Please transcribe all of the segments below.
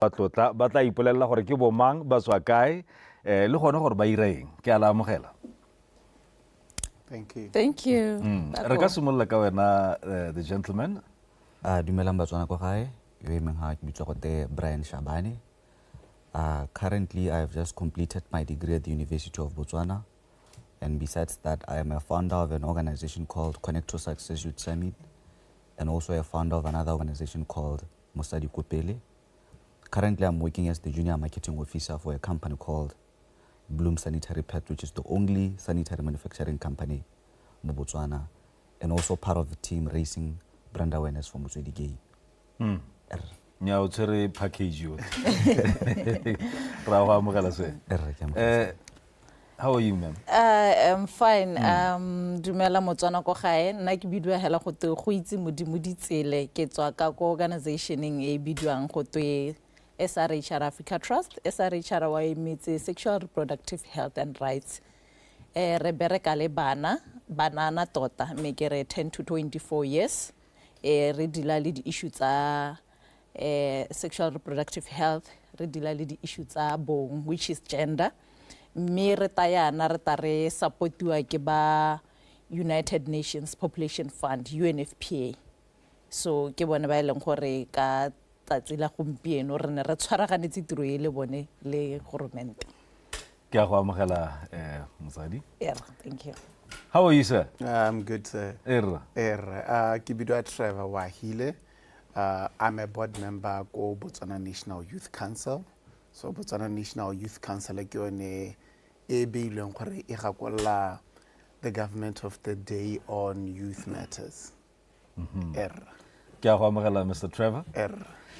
Batlotla ba tla ipolelela gore ke bomang ba tswa kae le gone gore ba ireng ke a la amogela. Thank you. Thank you. Re ka simolola ka wena the gentleman. Dumelang batswana ko gae yo emeng ha ke bitswa gote Brian Shabane. Currently I have just completed my degree at the University of Botswana, and besides that I am a founder of an organization called Connect to Success Youth Summit, and also a founder of another organization called 𝐈𝐍𝐓𝐄𝐑𝐍𝐀𝐓𝐈𝐎𝐍𝐍𝐀. Currently, I'm working as the junior marketing officer for a company called Bloom Sanitary Pad, which is the only sanitary manufacturing company in Botswana, and also part of the team raising brand awareness for Motswedi Gay. Nya o tsere package yo. Ra go amogela se. How are you, ma'am? I'm fine. Dumela Motswana ko gae nna ke bidwa hela go te go itse modimo ditsele ke tswa ka ko organizationeng e bidwang go twe SRHR Africa Trust. SRHR wa emetse sexual reproductive health and rights. Re bereka le banana tota me ke re 10 to 24 years. Re dila le di issues tsa sexual reproductive health, re dila le di issues tsa bong, which is gender. Me re tayana re tare supportiwa ke ba United Nations Population Fund, UNFPA. So ke bone ba eleng gore ka tsatsi la gompieno re ne re tshwaraganetse tiro e le bone le government. Ke a go amogela mosadi. Yeah, thank you. How are you, sir? I'm good, sir. Ke bidwa Trevor Wahile. I'm a board member ko Botswana National Youth Council. So Botswana National Youth Council ke yone e beilweng gore e gakolla the government of the day on youth matters. Ke a go amogela Mr. Trevor.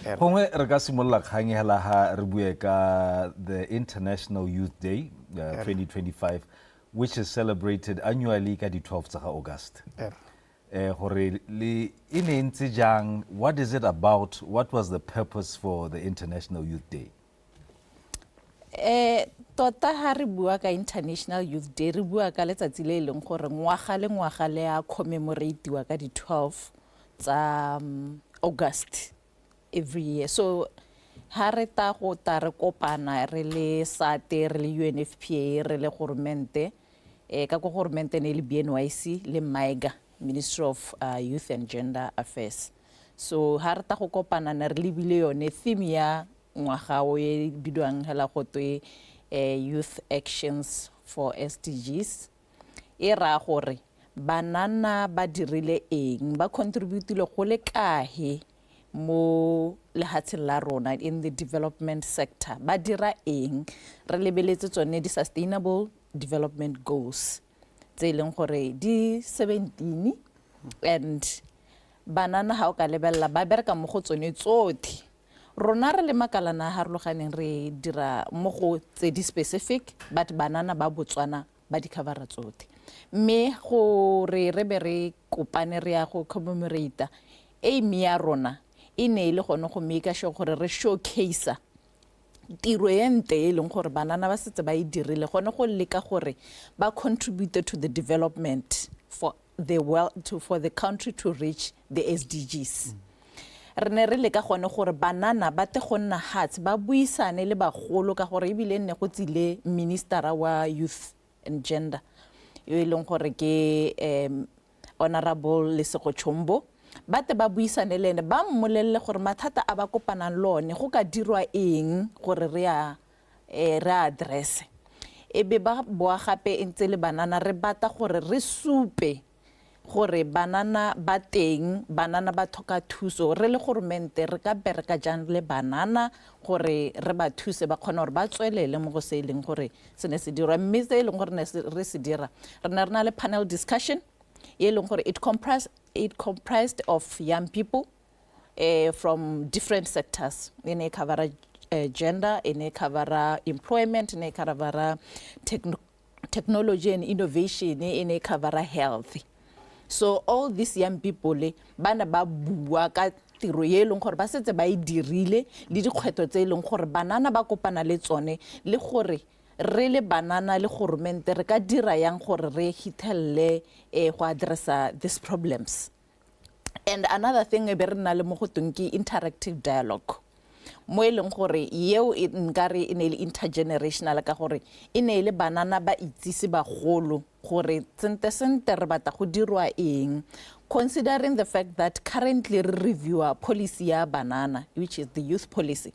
Gongwe re ka simolola kgang hela ha re bue ka the International Youth Day 2025, which is celebrated annually ka di 12 tsa August. Gore le ine ntse jang, what is it about? What was the purpose for the International Youth Day? Tota ha re bua ka International Youth Day re bua ka letsatsi le leng gore ngwaga le a commemoratiwa ka di 12 tsa August every year. So ha re ta go ta re kopana re le SATE re le UNFPA re le governmente ka go governmente ne le BNYC le 𝐈𝐍𝐓𝐄𝐑𝐍𝐀, Ministry of Youth and Gender Affairs. So ha re ta go kopana ne re lebile yone theme ya ngwaga o e bidwang hela go twe youth actions for SDGs. E ra gore banana ba dirile eng, ba contributile go le kae mo lehatsheng la rona in the development sector, ba dira eng. Re lebeletse tsone di sustainable development goals tse leng gore di 17, and banana ha o ka lebella ba bereka mo go tsone tsotlhe. Rona re le makalana harologaneng re dira mo go tse di specific, but banana ba Botswana ba di covera tsotlhe. Me go re be re kopane re ya go commemorate aim ya rona e ne ile gone go make sure gore re showcase tiro e nte e leng gore banana ba setse ba e dirile gone go leka gore ba contribute to the development for the country to reach the SDGs. Re ne re leka gone gore banana ba te go nna hearts ba buisane le bagolo ka gore ebile nne go tsile minister wa youth and gender yo e leng gore ke honorable Lesego Chombo. Ba te ba buisane le ene ba mmolelle gore mathata a ba kopanang lone go ka dirwa eng gore re address. Ebe ba boa gape ntse le banana re bata gore re supe gore banana ba teng, banana ba thoka thuso, re le governmente re ka bereka jang le banana gore re ba thuse ba khona gore ba tswelele mo go se leng gore se ne se dira. Mme se leng gore re se dira re na le panel discussion e leng gore it comprised of young people from different sectors. In a cover gender, in a cover employment, in a cover technology and innovation, in a cover health. So all these young people bana ba bua ka tiro ye leng gore ba setse ba e dirile le dikgwetlho tse leng gore banana ba kopana le tsone, le gore re le banana le government re ka dira yang gore re hitelle go addressa these problems. And another thing be re na le mo go teng ke interactive dialogue. mo e leng gore yeo nkare e ne le intergenerational ka gore e ne le banana ba itsise bagolo gore sente re batla go dirwa eng, considering the fact that currently re reviewer policy ya banana, which is the youth policy.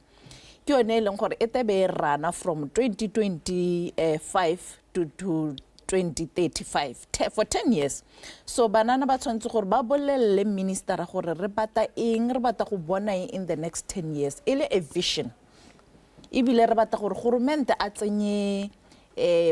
Ke yone e leng gore e tebe rana from 2025 to 2035 for 10 years. So banana ba tshwantse gore ba bolelle minister gore re batla eng, re batla go bona in the next 10 years e le a vision. Ebile re batla gore government a tsenye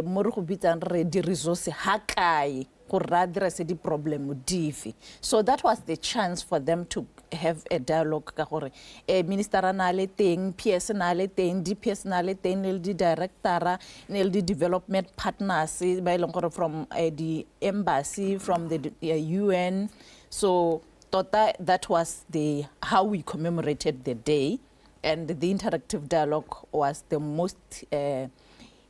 mo re go bitsang re di resource ha kae gore ra address di problem dife. So that was the chance for them to have a dialogue ka gore minister na le teng, PS na le teng, DPS na le teng, le di director, le di development partners ba ileng gore from the embassy, from the UN. So tota that was the how we commemorated the day, and the interactive dialogue was the most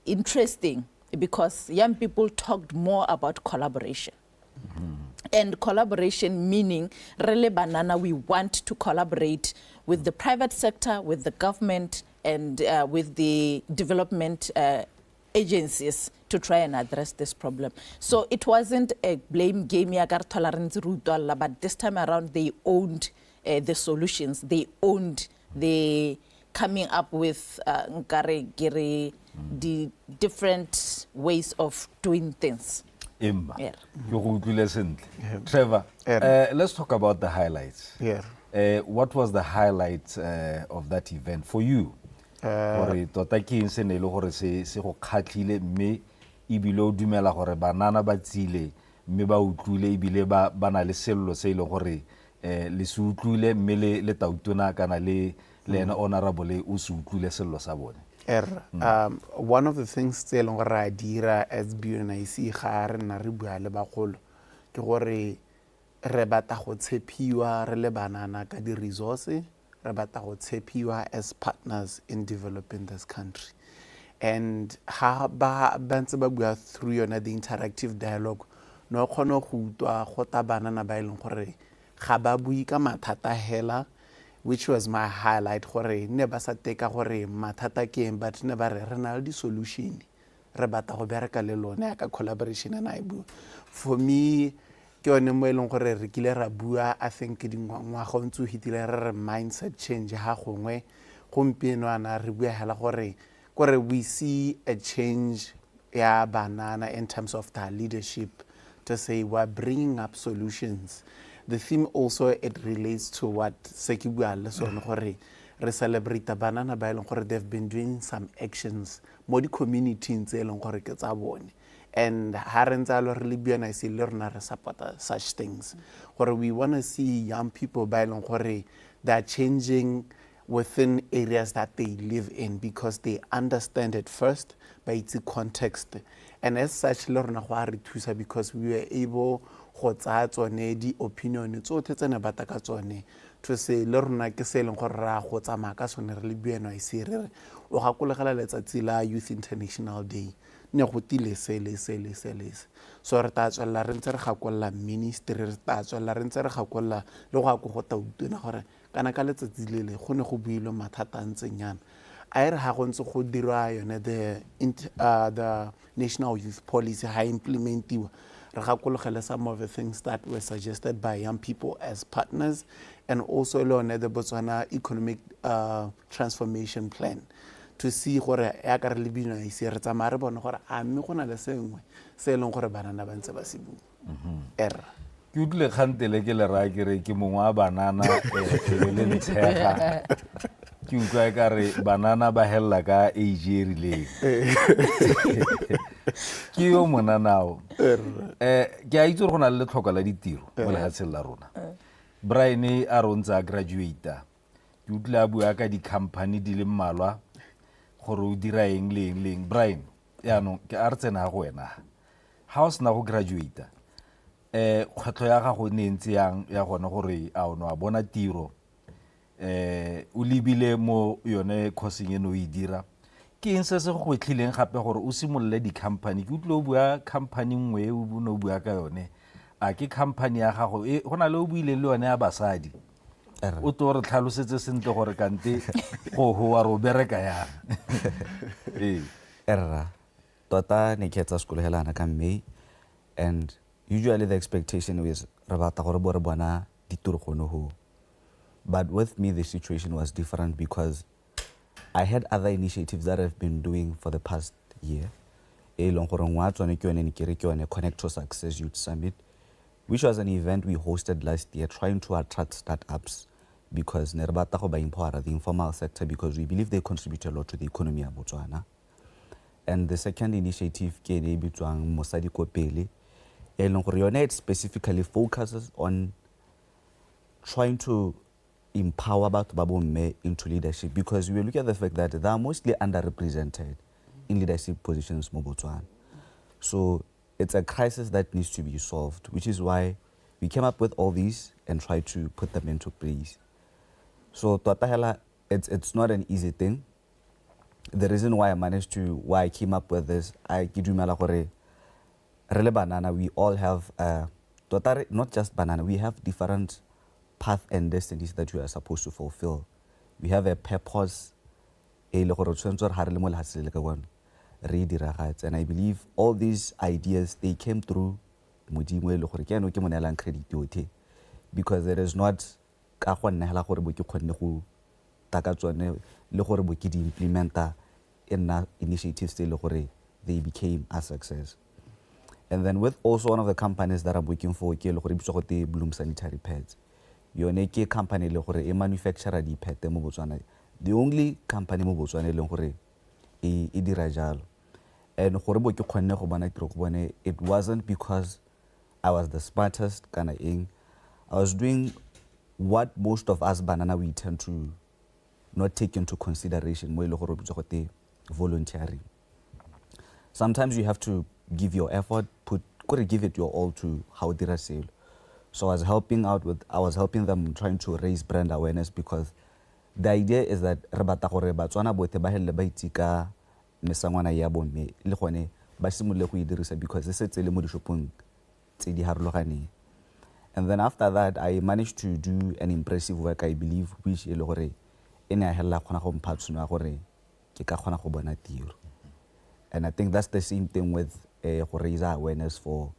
interesting because young people talked more about collaboration. And collaboration meaning really banana, we want to collaborate with the private sector, with the government, and with the development agencies to try and address this problem. So it wasn't a blame game, but this time around they owned the solutions. They owned the coming up with the different ways of doing things. Yeah. Trevor, let's talk about the highlights. What was the highlight of that event for you? Gore tota ke eng se ne le gore se go khatlile mme ibile o dumela gore banana ba tsile mme ba utlwile ibile ba na le sello se ile gore le se utlwile mme le tautona kana le ena honorable o se utlwile sello sa bone. One of the things tse leng gore ra dira as BNYC ga re na re bua le bagolo ke gore re batla go tshepiwa re le banana ka di resources, re batla go tshepiwa as partners in developing this country. And ha ba ntse ba bua through yona the interactive dialogue no kgone go utwa go ta banana ba ileng gore ga ba bui ka mathata hela, which was my highlight gore ne ba sa teka gore mathata ke eng, but ne ba re na le di solution re batla go bereka le lone ka collaboration na ibu. For me ke yone mo eleng gore re kile ra bua I think dingwa go ntse hitile re mindset change ha gongwe gompieno ana re bua hela gore we see a change ya banana in terms of their leadership to say we're bringing up solutions. The theme also it relates to what Sekibua lesson gore re celebrate banana ba eleng gore they've been doing some actions mo di community tse eleng gore ke tsa bone, and ha re ntse lo re le BNYC le rona re support such things gore we want to see young people ba eleng gore they are changing within areas that they live in because they understand it first by its context, and as such le rona go a re thusa because we were able go tsa tsone di opinion tsotlhe tsene bata ka tsone to say le rona ke se leng gore ra go tsamaya ka sone re le BNYC re o gakolegela letsatsi la Youth International Day ne go tile sele so re ta tswela re ntse re gakolla ministry, re ta tswela re ntse re gakolla le go go ta utuna gore kana ka letsatsi le go ne go builwe mathata a ntsenyana a re ha go ntse go dirwa yone the National Youth Policy ha implementiwa re gakologela some of the things that were suggested by young people as partners, and also the Botswana Economic Transformation Plan to see gore ya ka re le BNYC re tsamaya re bona gore a mme go na le sengwe se leng gore banana ba ntse ba se bua. Ke utlwile kgantele ke le raya ke re ke mongwe wa banana le ntshega ke utlwa ka re banana ba hella ka age e rileng ke yo monanao ke a itse gore go na le tlhoko la ditiro mo lehatsheng la rona. Brian a rontse a graduata ke utlwile a bua ka di-company di le mmalwa gore o dira eng le eng le eng. Brian yaanong ke a re tsena go wena ha o sena go graduata kgwetlho ya gago ne ntse yang ya gona gore a o no a bona tiro o lebile mo yone coursing eno e dira ke eng se se go tlhileng gape gore o simolle di-company ke utlwe o bua company nngwe o no bua ka yone a ke company ya gago go na le o buile le yone ya basadi o to re tlhalosetse sentle gore kante go wa ro bereka yang. Erra tota ne ke etsa sekolo helana ka May, and usually the expectation is re batla gore bo re bona ditiro gono ho. But with me the situation was different because I had other initiatives that I've been doing for the past year. E leng gore ngwa tsone ke yone ne ke re ke yone Connect to Success Youth Summit, which was an event we hosted last year trying to attract startups because ne re batla go ba empower the informal sector because we believe they contribute a lot to the economy of Botswana. And the second initiative ke ne bitswang Mosadi ko pele, e leng gore yone it specifically focuses on trying to empower batho ba bomme into leadership because we look at the fact that they are mostly underrepresented in leadership positions mo Botswana. So it's a crisis that needs to be solved, which is why we came up with all these and tried to put them into place. So tota hela, it's not an easy thing. The reason why I came up with this, I kidumela gore rele banana, we all have tota not just banana, we have different path and destinies that we are supposed to fulfill. We have a purpose, and I believe all these ideas, they came through because there is not implementa in initiatives they became a success. And then with also one of the companies that I'm working for, Bloom Sanitary Pads. Yone ke company le gore e manufacture di pete mo Botswana, the only company mo Botswana le gore e dira jalo. And gore bo ke khonne go bona tiro go bone, it wasn't because I was the smartest kana eng. I was doing what most of us banana we tend to not take into consideration mo ile gore botsogote volunteering. Sometimes you have to give your effort, give it your all to how dira sale. So I was helping them trying to raise brand awareness because the idea is that re batla gore Batswana bote ba helle ba itika mesangwana ya bomme le gone ba simolole go e dirisa because se setse le mo dishopong tse di harologaneng. And then after that I managed to do an impressive work, I believe, which e le gore ene a hella khona go mpha tshino gore ke ka khona go bona tiro. And I think that's the same thing with go raise awareness for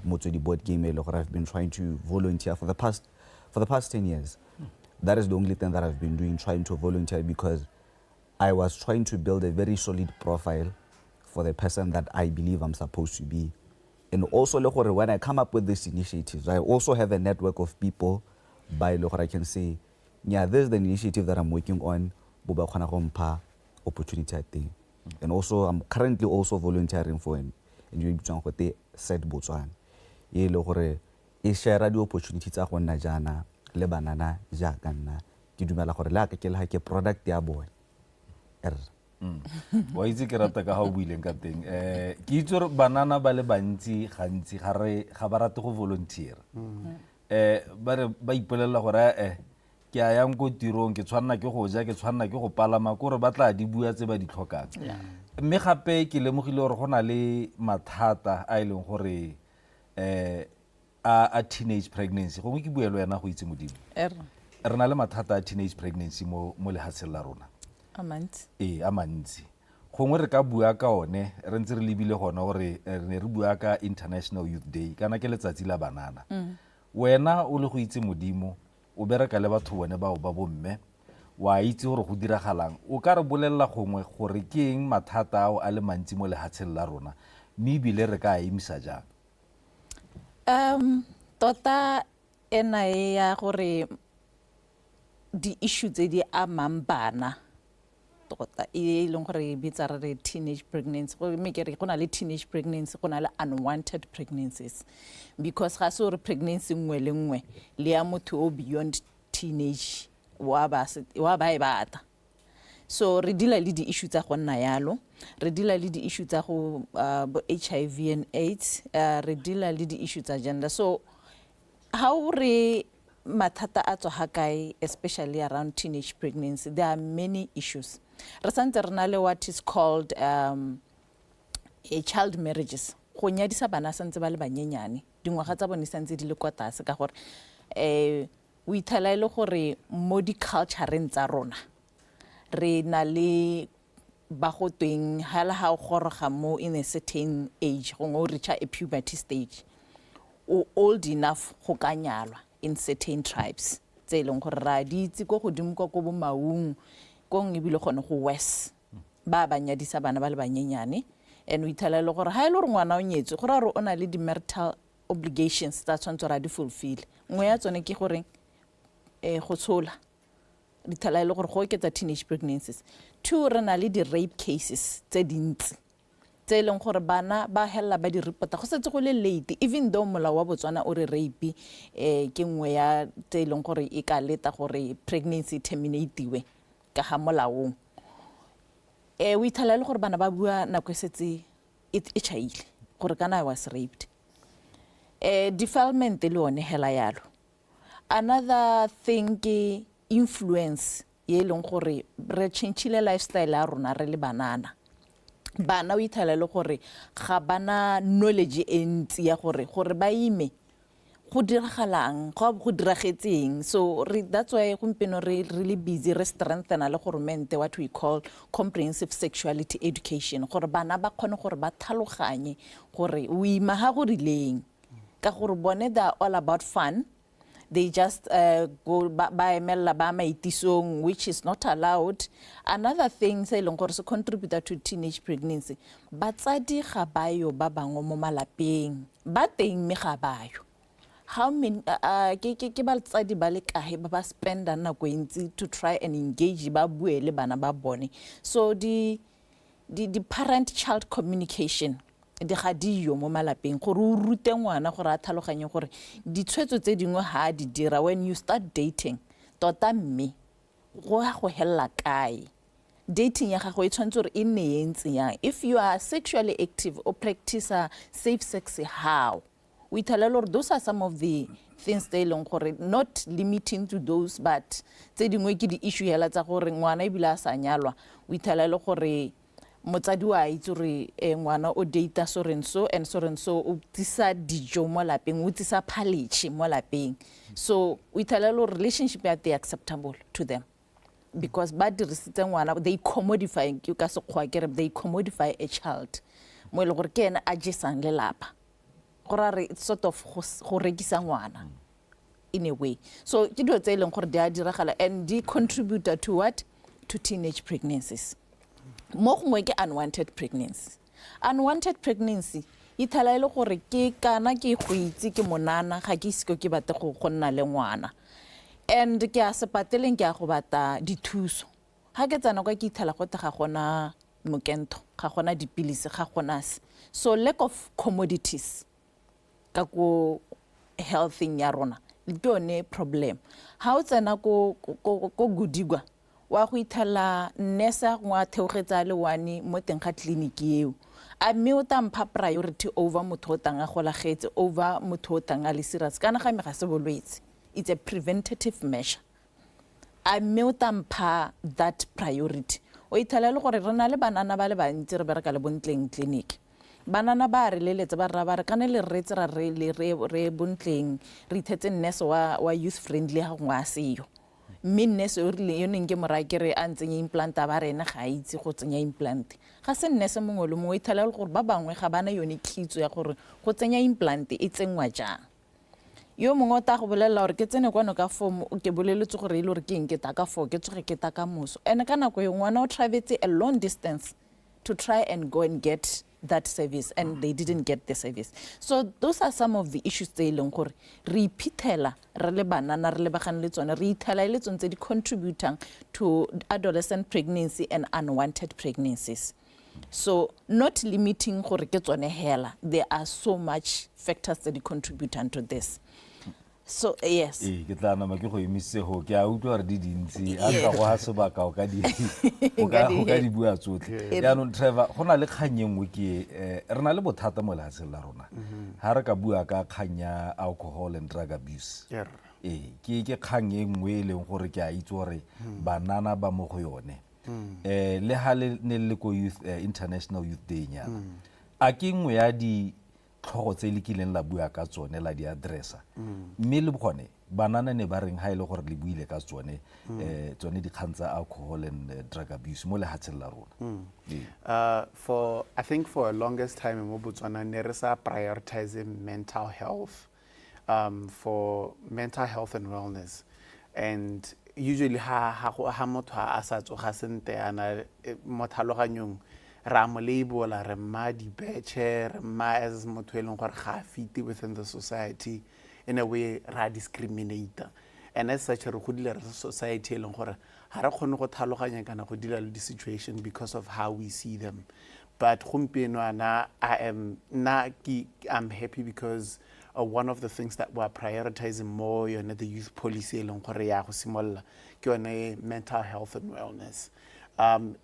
Motswedi board game I've been trying to volunteer for the past 10 years. That is the only thing that I've been doing, trying to volunteer because I was trying to build a very solid profile for the person that I believe I'm supposed to be. And also when I come up with these initiatives, I also have a network of people by I can say, yeah, this is the initiative that I'm working on, Boba khona go mpha opportunity I think. And also I'm currently also volunteering for an NGO said Botswana. Ye le gore e share di opportunities tsa go nna jana le banana ja ka nna ke dumela gore la ka ke la ke product ya boy. Wa itse ke rata ka ha o buileng ka teng. Ke itse gore banana ba le bantsi gantsi ga ba rate go volunteer. Ba ipolelela gore ke a yang go tirong ke tshwanna ke go ja ke tshwanna ke go palama gore ba tla di bua tse ba di tlhokang. Mme gape ke lemogile gore go na le mathata a ileng gore a teenage pregnancy go ke buelo yana go itse modimo re na le mathata a teenage pregnancy mo lehatsheng la rona a mantsi a mantsi gongwe re ka bua ka one re ntse re lebile gona gore re ne re bua ka International Youth Day kana ke letsatsi la banana. Wena o le go itse modimo o bereka le batho bone bao ba bomme wa itse gore go diragalang o ka re bolella gongwe gore ke eng mathata ao a le mantsi mo lehatsheng la rona mme bile re ka emisa jang? Tota ena ya gore di issue tse di amang bana tota e leng gore bitsa re teenage pregnancy go me ke re go na le teenage pregnancy go na le unwanted pregnancies because ga se re pregnancy nngwe le nngwe le ya motho o beyond teenage wa ba e bata. So re dila le di issue tsa go nna yalo, re dila le di issue tsa go HIV and AIDS, re dila le di issue tsa gender. So how re mathata a tswa hakae especially around teenage pregnancy, there are many issues. Re santse re na le what is called child marriages. Go nyadisa bana santse ba le banyenyane, dingwaga tsa bone santse di le kwa tlase ka gore o ithela ile gore mo di-cultureng tsa rona re na le ba go tweng hala ha o goroga mo in a certain age go ngo reach a puberty stage o old enough go ka nyalwa in certain tribes tse leng gore ra di itse go godimo go bo maung go ngibile gone go west ba banyadisa bana ba le banyenyane and we tell le gore ha ile re ngwana o nyetse gore a re ona le di-marital obligations tsa tshwanetse ra di fulfill ngwe ya tsone ke gore go tshola di thala ile gore go oketsa teenage pregnancies. 2 re na le di-rape cases tse dintsi tse leng gore bana ba hella ba di reporta go setse go le late even though molao wa Botswana o re rape ke ngwe ya tse leng gore e ka leta gore pregnancy terminate ka ga molaong. O ithala le gore bana ba bua nako setse e chaile gore kana I was raped. Defilement le one hela yalo. Another thing ke influence ye leng gore re changeile lifestyle ya rona re le bana o ithala le gore ga bana knowledge e ntsi ya gore ba ime go diragalang go diragetseng so that's why gompeno re really busy re strengthen le gore mente what we call comprehensive sexuality education gore bana ba khone gore ba thaloganye gore o ima ha go rileng ka gore bone they are all about fun. They just go by emela ba maitisong, which is not allowed. Another thing say leng gore se contributor to teenage pregnancy batsadi ga bayo ba bangwe mo malapeng ba teng me ga bayo. How many ke batsadi ba le kae ba spenda nako ntsi to try and engage ba bue le bana ba bone. So the parent child communication di ga diyo mo malapeng gore o rute ngwana gore a thaloganye gore ditshwetso tse dingwe ha di dira when you start dating tota mme go ya go hella kae dating ya gago e tshwantse gore e nne yentsi yang if you are sexually active or practice safe sex how we tell a lot those are some of the things they long gore not limiting to those but tse dingwe ke di issue hela tsa gore ngwana e bila sa nyalwa we tell a lot gore motsadi wa itse re ngwana o data sorenso and sorenso o tisa dijo mo lapeng o tisa phalichi mo lapeng so we tell a lot relationship are they acceptable to them because ba dirisitse ngwana they commodify you ka se khwa kere they commodify a child mo le gore ke ena a jesang le lapa gore re sort of go rekisa ngwana in a way so ke dio tse leng gore di a diragala and di contributor to what to teenage pregnancies. Mo gongwe ke unwanted pregnancy ithala ile gore ke kana ke go itse ke monana ga ke isiko ke bate go nna le ngwana and ke a se pateleng ke a go bata dithuso ha ke tsana kwa ke ithala go ga gona mokento ga gona dipilisi ga gona so lack of commodities ka go healthing ya rona le yone problem ha o tsena go gudigwa wa go ithala nesa ngwa theogetsa le wani mo teng ga clinic eo a mme o tampha priority over motho o tanga gola getse over motho o tanga le serious kana ga me ga se bolwetse it's a preventative measure a mme o tampha that priority o ithala le gore rena le banana ba le bantsi re bereka le bontleng clinic banana ba re leletse ba ra ba re kana le retse ra re bontleng re ithetse nurse wa youth friendly ha ngwa seyo minne se o rile yone nke morakere a ntsenye implant ba rena ga itse go tsenya implant ga se nne se mongwe le mongwe ithala le gore ba bangwe ga bana yone kitso ya gore go tsenya implant e tsengwa jang yo mongwe o ta go bolela gore ke tsene kwano ka form o ke boleletse gore ile gore ke eng ke ta ka fo ke tsoge ke ta ka moso ene ka nako yo ngwana o traveletse a long distance to try and go and get that service and they didn't get the service. So those are some of the issues they leng gore re ipithela re le banana re le bagane le tsone re ithela ile tsone tse di contributing to adolescent pregnancy and unwanted pregnancies. So not limiting gore ke tsone hela, there are so much factors that contribute to this. So yes. Ke tla na ke go emise go ke a utlwa re di dintsi a tla go ha se ba ka o ka di bua tsotlhe ya no Trevor gona le kganyeng ke rena le bothata mo lehatsheng la rona ha re ka bua ka kganya alcohol and drug abuse ke kganyeng we leng gore ke a itse gore banana ba mo go yone le ha le le ko youth international youth day nyana a ke ngwe ya di tlhogo tse le kileng la bua ka tsone la di addressa mme le bogone banana ne ba reng ha ile gore le buile ka tsone tsone dikgang tsa alcohol and drug abuse mo lehatsheng la rona. For I think for a longest time in Botswana ne re sa prioritizing mental health, for mental health and wellness, and usually ha motho a sa tsoga sente ana mo tlhaloganyong ra mo labela re mma dibetche re mma as motho e leng gore ga fiti within the society, in a way ra discriminate, and as such re godile re society e leng gore ha re kgone go tlhaloganya kana go dira le situation because of how we see them. But gompieno ana I'm happy because one of the things that we're prioritizing more the youth policy e leng gore ya go simolla ke yone mental health and wellness.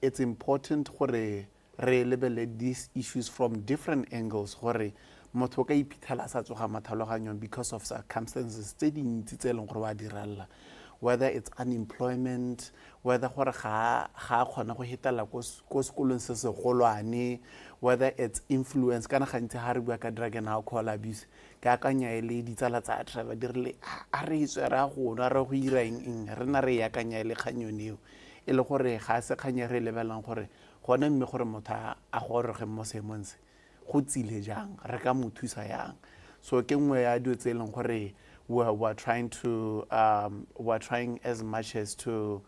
It's important gore re lebelele these issues from different angles gore motho ka iphitlhela sa tsoga mathaloganyong because of circumstances tse dintsi tse leng gore wa diralla, whether it's unemployment, whether gore ga kgona go hitela ko sekolong se segolwane, whether it's influence kana gantsi ha re bua ka drug and alcohol abuse ke akanya ele ditsala tsa Trevor dirile a re iswe ra go na re go ira eng re na re yakanya ele kganyoneo e le gore ga se khanya re lebelang gore gone mme gore motho a gore ge mo semonse go tsile jang re ka mo thusa yang. So ke nngwe ya dio tse leng gore we're trying as much as to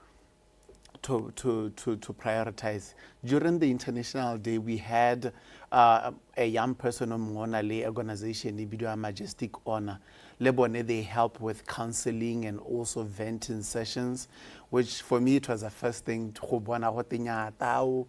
prioritize. During the International Day, we had a young person on Monale organization, Ibidua Majestic Honor. Lebone, they help with counseling and also venting sessions, which for me it was the first thing to bona go tenya tao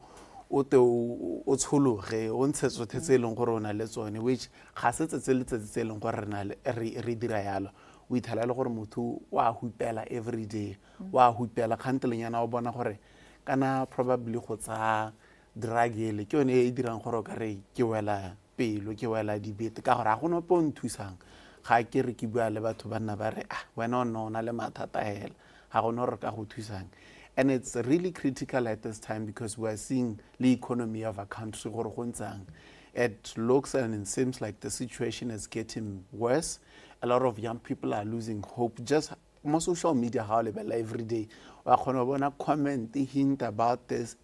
o te o tshologe o ntshetso tse e leng gore o na le tsone, which ga se tse tse leng gore re dira yalo. O ithala le gore motho wa hupela every day, wa hupela khantelenyana o bona gore kana probably go tsa drug ele ke yone e dirang gore ka re ke wela pelo ke wela dibete ka gore ga gona po nthusang ga ke re ke bua le batho ba nna ba re wena no na le mathata hela ga gona re ka go thusang. And it's really critical at this time because we're seeing the economy of our country gore go ntsang. It looks and it seems like the situation is getting worse. A lot of young people are losing hope. Just more social media, how they every day. We are comment hint about this.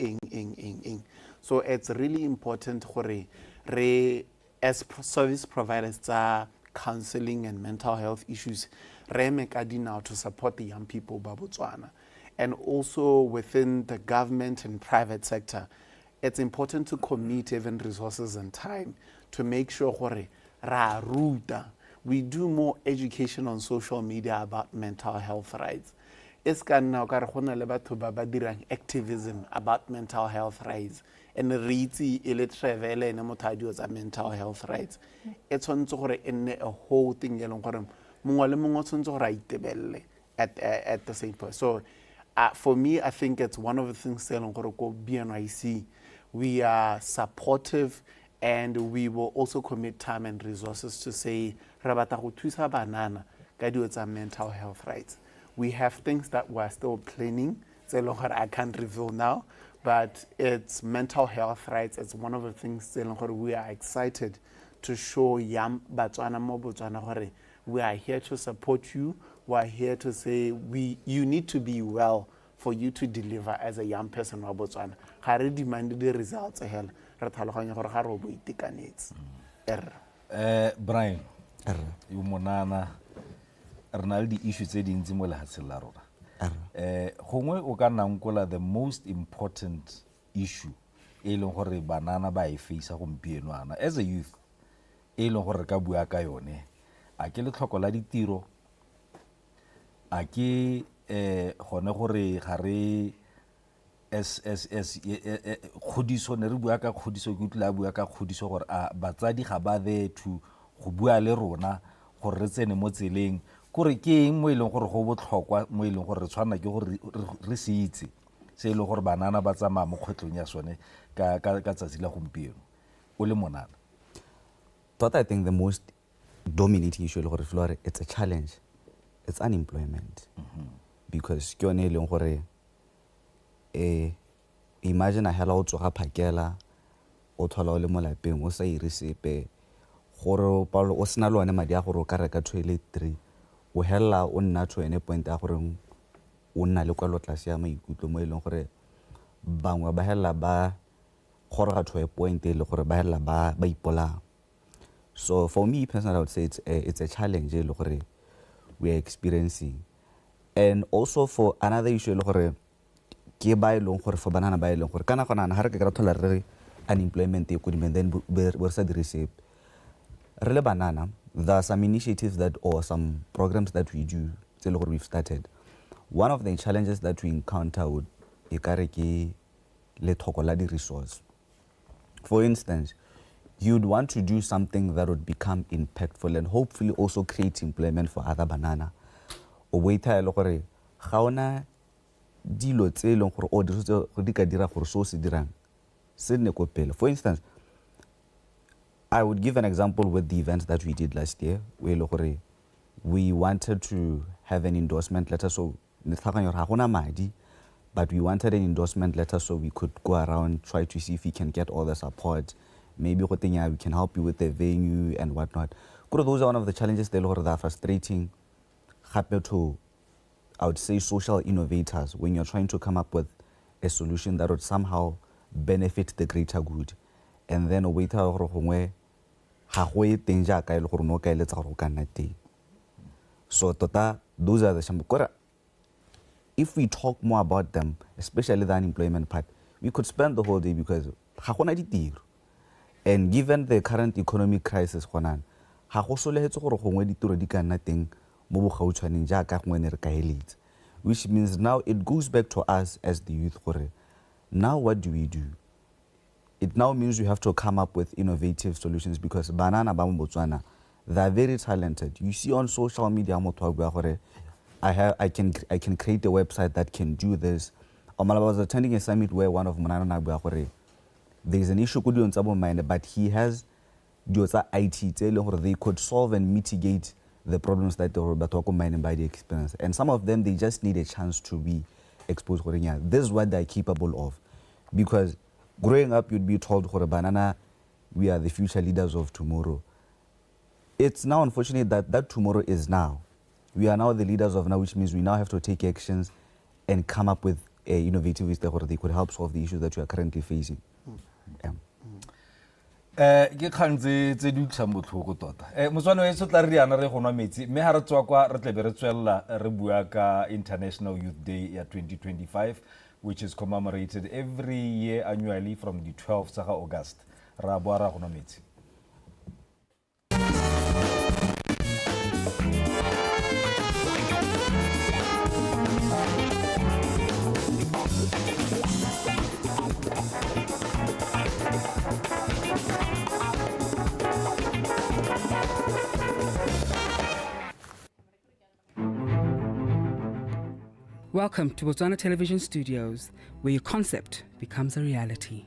So it's really important as service providers, counseling and mental health issues, now to support the young people of Botswana. And also within the government and private sector, it's important to commit even resources and time to make sure we do more education on social media about mental health rights. It's now activism about mental health rights and reading mental health rights. It's on a whole thing at the same point. So for me, I think it's one of the things BNYC. We are supportive and we will also commit time and resources to say banana mental health rights. We have things that we're still planning. I can't reveal now, but it's mental health rights. It's one of the things we are excited to show young Botswana. We are here to support you. We are here to say you need to be well for you to deliver as a young person in Botswana. We demand the results. Brian, you monana rena di issues tse dintsi mo lehatsheng la rona. Gongwe o ka nna nkola the most important issue e leng gore banana ba e face gompieno ana as a youth e leng gore ka bua ka yone a ke le tlhoko la ditiro a ke gone gore ga re as khodiso ne re bua ka khodiso ke tla bua ka khodiso gore a batsadi ga ba there to go bua le rona gore re tsene mo tseleng gore ke eng mo ileng gore go botlhokwa mo ileng gore re tshwana ke gore re se itse se ile gore banana ba tsamaya mo kgwetlong ya sone ka tsatsi la gompieno o le monana. What I think the most dominating issue it's a challenge. It's unemployment. Because ke yone e leng gore imagine a hela o tsoga phakela o thola o le mo lapeng o sa ire sepe gore o sena le one madi a gore o ka reka toilet 3 o hella o nna to ene point a gore o nna le kwalo tlase ya maikutlo mo e leng gore bangwe ba hella ba goroga to a point e le gore ba hella ba ipolang. So for me personally, I would say it's a challenge e le gore we are experiencing. And also for another issue e le gore ke ba e leng gore for banana ba e leng gore kana gona ha re ke ra thola re unemployment e kodimo, and then we're sa dire re le banana. There are some initiatives that or some programs that we do tse le gore we've started. One of the challenges that we encounter would e kare ke le thoko la di resource. For instance, you'd want to do something that would become impactful and hopefully also create employment for other banana. O waita le gore ga ona dilo tse leng gore o di ka dira gore so se dirang se ne ko pele. For instance, I would give an example with the events that we did last year where we wanted to have an endorsement letter, so but we wanted an endorsement letter so we could go around, try to see if we can get all the support. Maybe we can help you with the venue and whatnot. Those are one of the challenges that are frustrating. To, I would say, social innovators when you're trying to come up with a solution that would somehow benefit the greater good. And then so those are the if we talk more about them, especially the unemployment part, we could spend the whole day because and given the current economic crisis, which means now it goes back to us as the youth. Now what do we do? It now means we have to come up with innovative solutions because banana Botswana, they're very talented. You see on social media, I can create a website that can do this. I was attending a summit where one of Manana there's an issue but he has IT they could solve and mitigate the problems that they by the experience. And some of them, they just need a chance to be exposed. This is what they're capable of. Because growing up, you'd be told, banana, we are the future leaders of tomorrow. It's now unfortunate that tomorrow is now. We are now the leaders of now, which means we now have to take actions and come up with innovative ways that they could help solve the issues that we are currently facing. Ke kgang tse di utlwang botlhoko tota. Motswana e tla re yana re go nwa metsi mme ha re tswa kwa re tlebe re tswella re bua ka International Youth Day ya 2025, which is commemorated every year annually from the 12th of August. Ra bua ra go nwa metsi. Welcome to Botswana Television Studios, where your concept becomes a reality.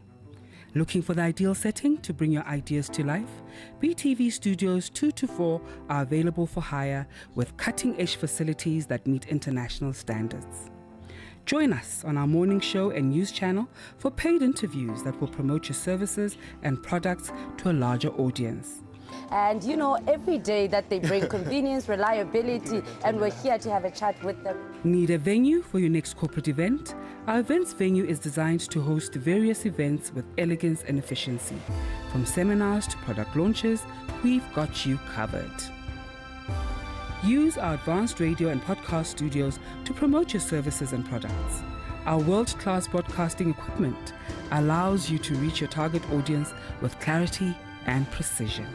Looking for the ideal setting to bring your ideas to life? BTV Studios 2 to 4 are available for hire with cutting-edge facilities that meet international standards. Join us on our morning show and news channel for paid interviews that will promote your services and products to a larger audience. And you know, every day that they bring convenience, reliability, and we're here to have a chat with them. Need a venue for your next corporate event? Our events venue is designed to host various events with elegance and efficiency. From seminars to product launches, we've got you covered. Use our advanced radio and podcast studios to promote your services and products. Our world-class broadcasting equipment allows you to reach your target audience with clarity and precision.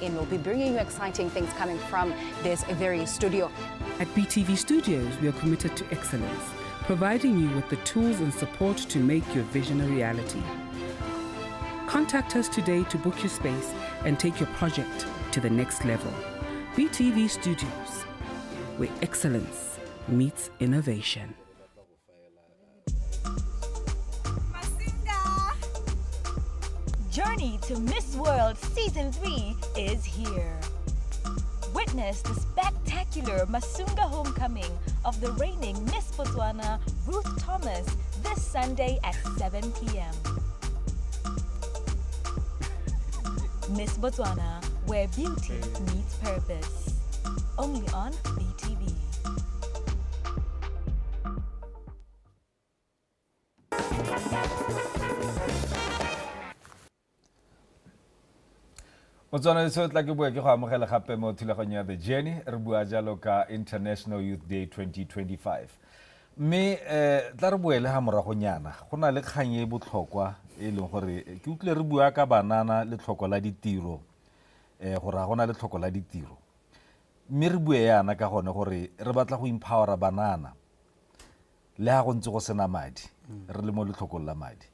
And we'll be bringing you exciting things coming from this very studio. At BTV Studios, we are committed to excellence, providing you with the tools and support to make your vision a reality. Contact us today to book your space and take your project to the next level. BTV Studios, where excellence meets innovation. Journey to Miss World Season 3 is here. Witness the spectacular Masunga homecoming of the reigning Miss Botswana, Ruth Thomas, this Sunday at 7 p.m. Miss Botswana, where beauty meets purpose. only on BTV. Botswana so tla ke bua ke go amogela gape mo thulaganyo ya The Journey re bua jalo ka International Youth Day 2025 mme tla re boele ha moragonyana go na le kgang e botlhokwa e leng gore ke utlwe re bua ka banana le tlhoko la ditiro gore ga gona le tlhoko la ditiro mme re bue yana ka gone gore re batla go empowera banana le ha go ntse go sena madi re le mo letlhokong la madi.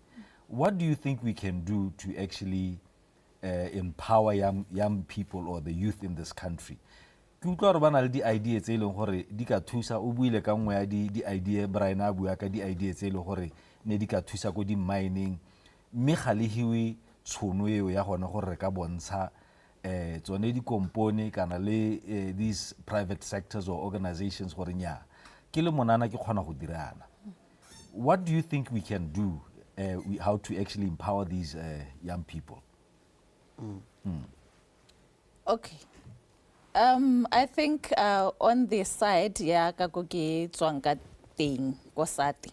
What do you think we can do to actually empower young people or the youth in this country? Ke utlwa gore ba na le di-idea tse e leng gore di ka thusa o buile ka nngwe ya di-idea Brian a bua ka di-idea tse e leng gore ne di ka thusa ko di-mining mme ga le hiwe tshono eo ya gone gore re ka bontsha tsone dikompone kana le these private sectors or organizations gore nya ke le monana ke kgona go dirana. What do you think we can do how to actually empower these young people? Okay. I think on this side, ya ka go ke tswang ka teng ko Sati.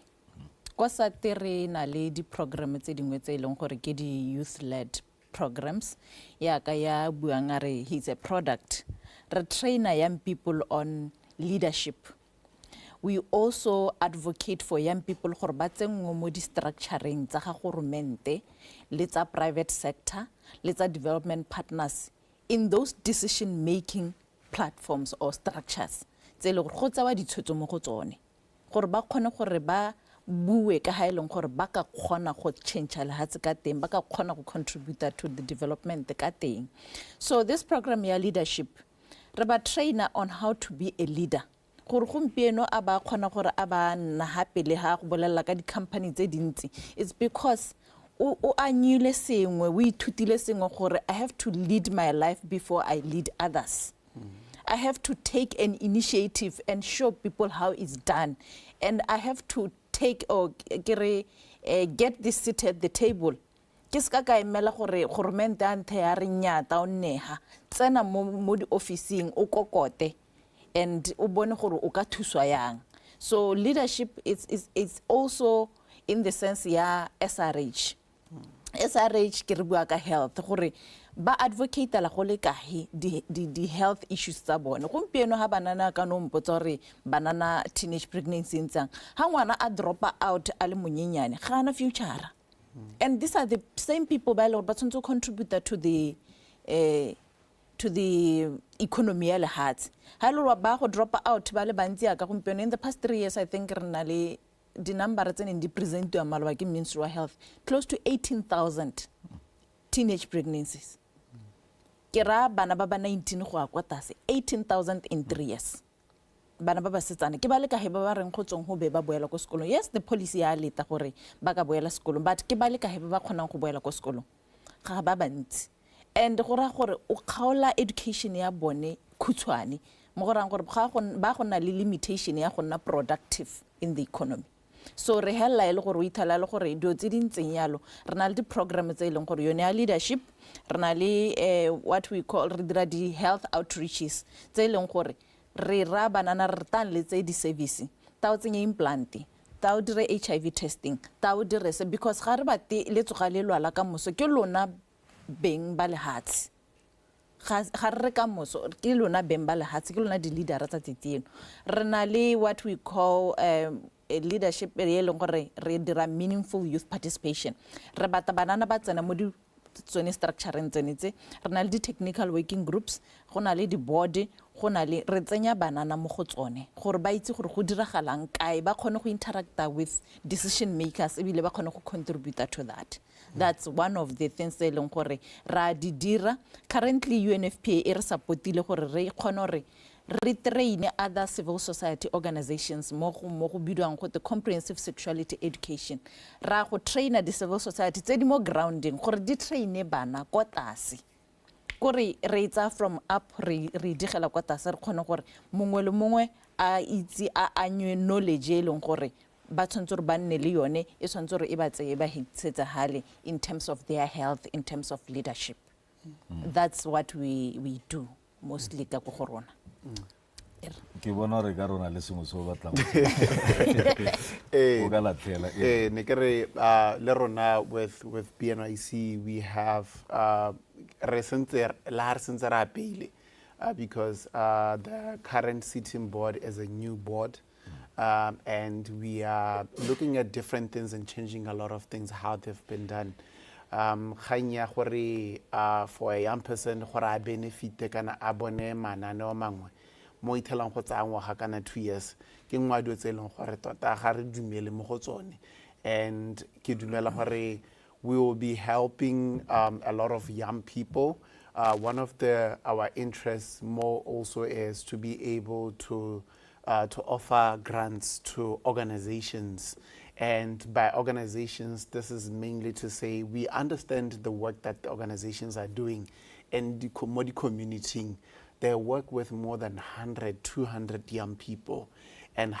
Ko Sati re na le di program tse dingwe tse leng gore ke di youth led programs. Ya ka ya buang a re he's a product. Re train young people on leadership. We also advocate for young people gore ba tsengwe mo di structuring tsa ga governmente le tsa private sector le tsa development partners in those decision making platforms or structures tse le gore go tsewa ditshwetso mo go tsone gore ba kgone gore ba bue ka ha eleng gore ba ka kgona go change le hatse ka teng ba ka kgona go contribute to the development ka teng. So this program ya leadership re ba trainer on how to be a leader gore gompieno a ba kgona gore a ba nna hape le ha go bolela ka di-company tse dintsi. It's because o anyile sengwe o ithutile sengwe gore I have to lead my life before I lead others. I have to take an initiative and show people how it's done, and I have to take or get this seat at the table. Ke ska ka emela gore government ante ya re nyata o neha tsena mo di officing o kokote and o bone gore o ka thuswa yang. So leadership is also in the sense ya SRH. SRH ke re bua ka health gore ba advocate la go le kae di health issues tsa bone gompieno ha banana ka no mpotsa gore banana teenage pregnancy ntsang ha ngwana a drop out a le monyenyane ga na future. And these are the same people ba le ba tshwanetse to contribute to the economy ya lehatse ha le ba go drop out ba le bantsi ka gompieno. In the past 3 years I think re na le the number tse ne di present ya malwa ke Ministry of Health close to 18,000 teenage pregnancies. Ke ra bana ba 19 go a kwa tase 18,000 in 3 years. Bana ba setsana ke ba le ka he ba reng go tsong go be ba boela ko sekolong. Yes, the policy ya leta gore ba ka boela sekolong, but ke ba le ka he ba kgonang go boela ko sekolong ga ba bantsi. And go ra gore o kgaola education ya bone khutshwane mo go rang gore ba go na le limitation ya go nna productive in the economy. So re hella ile gore o ithala le gore dio tse dintseng yalo re na le di programs tse ileng gore yone ya leadership re na le what we call re dira di health outreaches tse ileng gore re ra banana re tan le tse di service ta o tsenya implant ta o dire HIV testing ta o dire se because ga re bate le tsoga le lwala ka moso ke lona beng ba le hatsi ga re ka moso ke lona beng ba le hatsi ke lona di leader tsa tseteno re na le what we call leadership e leng gore re dira meaningful youth participation re bata banana ba tsena mo di tsone structuring tsenetse re na le di technical working groups go na le di board go na le re tsenya banana mo go tsone gore ba itse gore go diragalang kae ba kgone go interacta with decision makers e bile ba kgone go contribute to that. That's one of the things e leng gore ra di dira currently. UNFPA e re supportile gore re kgone gore re train other civil society organizations mo go bidwang go the comprehensive sexuality education ra go train the civil society tse di mo grounding gore di train bana kwa tase gore re tsa from up re digela kwa tase re kgone gore mongwe le mongwe a itse a new knowledge e leng gore ba tshwanetse re ba nne le yone e tshwanetse re e ba tseye ba hitsetsa hale in terms of their health, in terms of leadership. That's what we do mostly ka go rona. ke bona re ka rona le sengwe se o batlang o ka latlhela ne ke re le rona with BNYC we have re sentse re apeile because the current sitting board is a new board and we are looking at different things and changing a lot of things how they've been done khanya gore for a young person gore a benefit kana a bone mananeo mangwe mo ithelang go tsaya ngwaga kana 2 years ke ngwa dio tse leng gore tota ga re dumele mo go tsone and ke dumela gore we will be helping a lot of young people. One of our interests more also is to be able to offer grants to organizations. And by organizations, this is mainly to say we understand the work that the organizations are doing in the community. They work with more than 100, 200 young people. And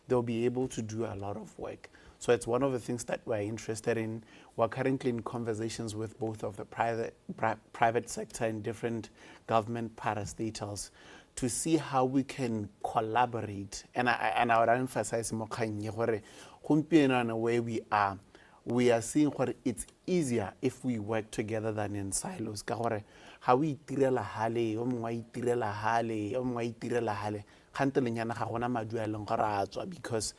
they'll be able to do a lot of work. So it's one of the things that we're interested in. We're currently in conversations with both of the private sector and different government parastatals to see how we can collaborate. And I would emphasize more in a way we are seeing what it's easier if we work together than in silos. How we tirela hale, because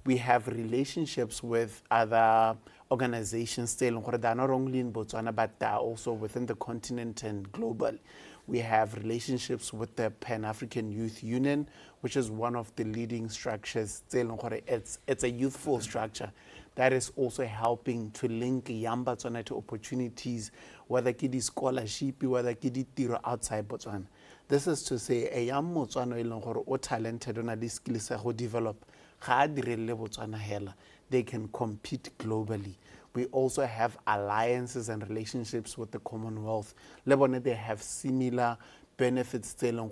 we have relationships with other organizations still. They're not only in Botswana, but they're also within the continent and global. We have relationships with the Pan-African Youth Union, which is one of the leading structures still. It's a youthful structure that is also helping to link young Botswana to opportunities, whether it is scholarship, whether it is tiro outside Botswana. This is to say a young Botswana or talented on a skills to develop, they can compete globally. We also have alliances and relationships with the Commonwealth. They have similar benefits still.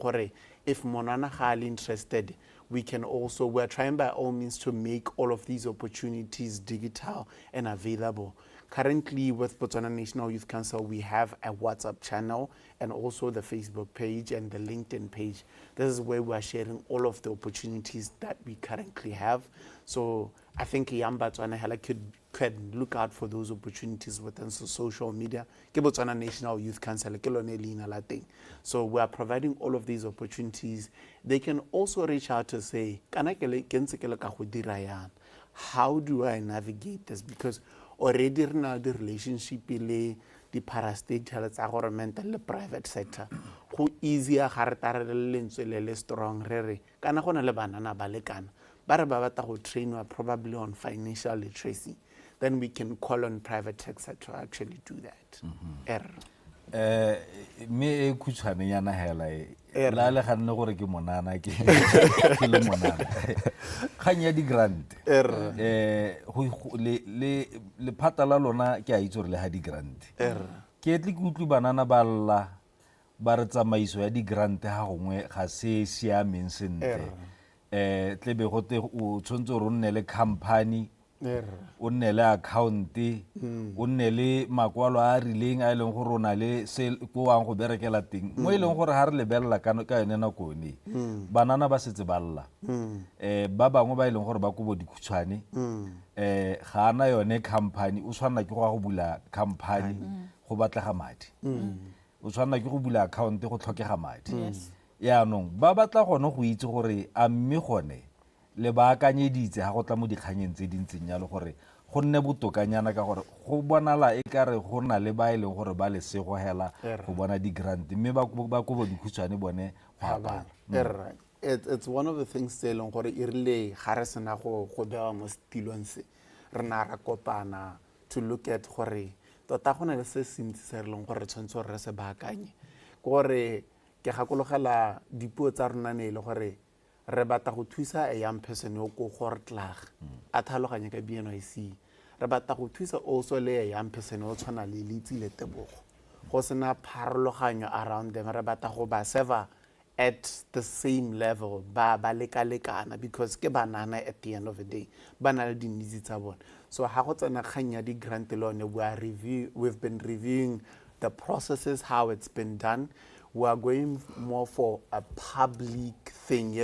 If Monana are interested, we're trying by all means to make all of these opportunities digital and available. Currently with Botswana National Youth Council, we have a WhatsApp channel and also the Facebook page and the LinkedIn page. This is where we are sharing all of the opportunities that we currently have. So I think young Botswana could look out for those opportunities within social media. Botswana National Youth Council. So we are providing all of these opportunities. They can also reach out to say, how do I navigate this? Because already now the relationship le the parastatal tsa government le private sector go easier ga re tarele lentswe le strong re kana gona le banana ba lekana ba re ba batla go train probably on financial literacy, then we can call on private sector to actually do that. Me e khutshwane yana hela la le ganne gore ke monana ke le monana khanya di grant le phata la lona ke a itse re le ha di grant ke tle ke utlu banana ba lla ba re tsamaiso ya di grant ha gongwe ga se siameng sentle tle be go te o tshwantse re nne le company o nne le account o nne le makwalo a rileng a ileng gore o na le ko wang go berekela teng mo ileng gore ha re lebella ka yone nako ne banana ba setse ba lla ba bangwe ba ileng gore ba go dikhutshwane ga ana yone company o tshwana ke go bula company go batlega madi o tshwana ke go bula account go tlhokega madi yaanong ba batla gone go itse gore a mme gone le ba akanyeditse ha go tla mo dikganyeng tse dintseng yalo gore go nne botokanyana ka gore go bonala e kare go na le ba ile gore ba le sego hela go bona di grant mme ba go dikhutshwane bone ga it's one of the things tse leng gore e rile ga re sena go bewa mo stilong se re na ra kopana to look at gore tota gona le se sentse se re leng gore tshwantse re se baakanye gore ke gakologela dipuo tsa rona ne ile gore re batla go thusa a young person yo go gortlag a thaloganya ka BNYC re batla go thusa also le a young person o tshwana le litsi le tebogo go sena pharologanyo around them re batla go ba serve at the same level ba lekalekana because ke banana at the end of the day ba na le di needs tsa bona. So ha go tsena khanya di grant lone we've been reviewing the processes, how it's been done. We are going more for a public thing.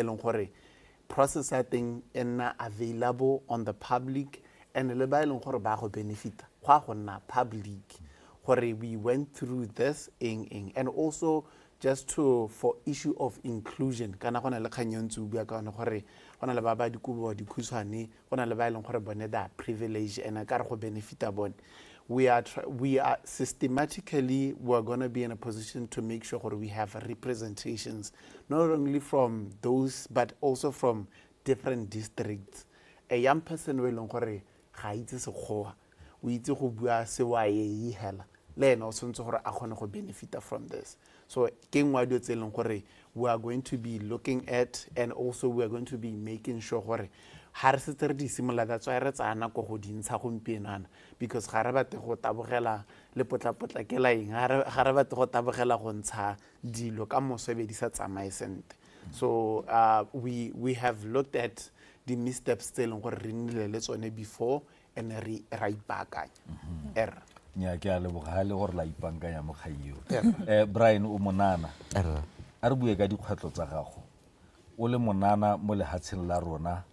Process I think available on the public and le ba ileng gore ba go benefit public. We went through this and also just for issue of inclusion kana gona le kganyong tse bua ka gore gona le ba ba dikubo dikhutshwane gona le ba ileng gore bone da privilege and a ka re go benefita bone. We are systematically, we're going to be in a position to make sure we have representations, not only from those, but also from different districts. A young person will learn ga itse sekgowa, o itse go bua se wa ye hela. Le ena o tshwantse gore a kgone go benefita from this. So ke ngwa dio tse leng gore we are going to be looking at, and also we are going to be making sure gore ha re se re di simola, that's why re tsana go di ntsha gompienana, because ga re bate go tabogela le potla ke la eng, ga re bate go tabogela go ntsha dilo ka moso be di sa tsamae sente. So we have looked at the missteps tse leng gore re nnile le tsone before and re ipakanya. Nya ke a leboga le gore la ipankanya mo kgaio. Brian o monana a re bue ka dikgwetlo tsa gago. O le monana mo lehatsheng la rona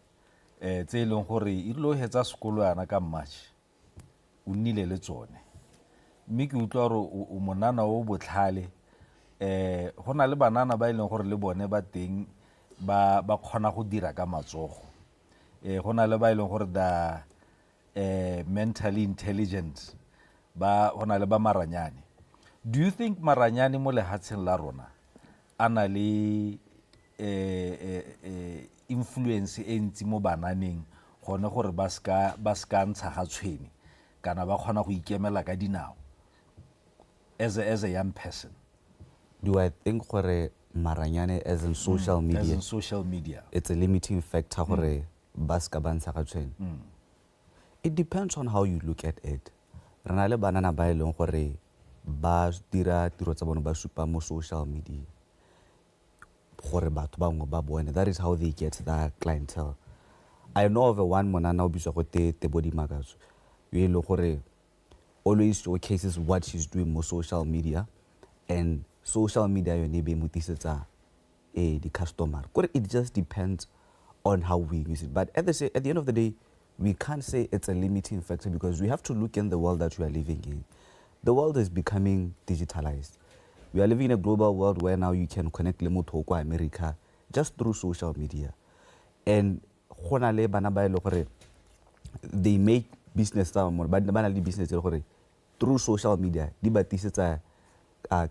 tse leng gore e lo hetsa sekolo yana ka March o nnile le tsone, mme ke utlwa gore o monana o botlhale. Go na le banana ba ileng gore le bone ba teng ba kgona go dira ka matsogo. Go na le ba ileng gore da mentally intelligent, ba go na le ba maranyane. Do you think maranyane mo lehatsheng la rona a na le influence e ntsi mo bananeng gone gore ba ska ntsha ga tshweni kana ba kgona go ikemela ka dinao as a young person? Do I think gore maranyane as in social media? As in social media. It's a limiting factor gore ba ska ba ntsha ga tshweni. It depends on how you look at it. Rena le banana ba ileng gore ba dira tiro tsa bona ba supa mo social media gore batho bangwe ba bone. That is how they get their clientele. I know of one monana o biswa go te body magazo yo ile gore always showcases what she's doing mo social media, and social media yone be mutisetsa the customer. It just depends on how we use it, but at the end of the day we can't say it's a limiting factor, because we have to look in the world that we are living in. The world is becoming digitalized. We are living in a global world where now you can connect le motho kwa America just through social media. And they make business business through social media.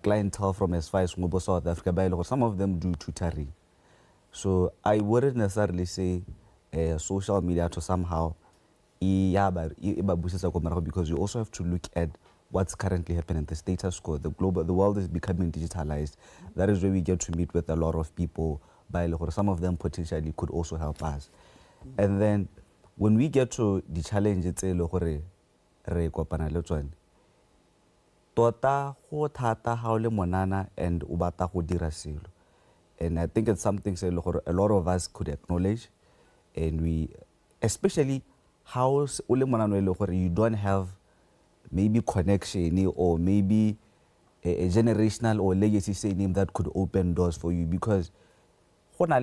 Clientele from as far as South Africa. Some of them do tutoring. So I wouldn't necessarily say social media to somehow because you also have to look at what's currently happening, the status quo. The world is becoming digitalized. That is where we get to meet with a lot of people. Some of them potentially could also help us. And then when we get to the challenge, it's tota go thata ha o le monana and o batla go dira selo. And I think it's something a lot of us could acknowledge, and we, especially how o le monana you don't have maybe connection or maybe a generational or legacy name that could open doors for you, because they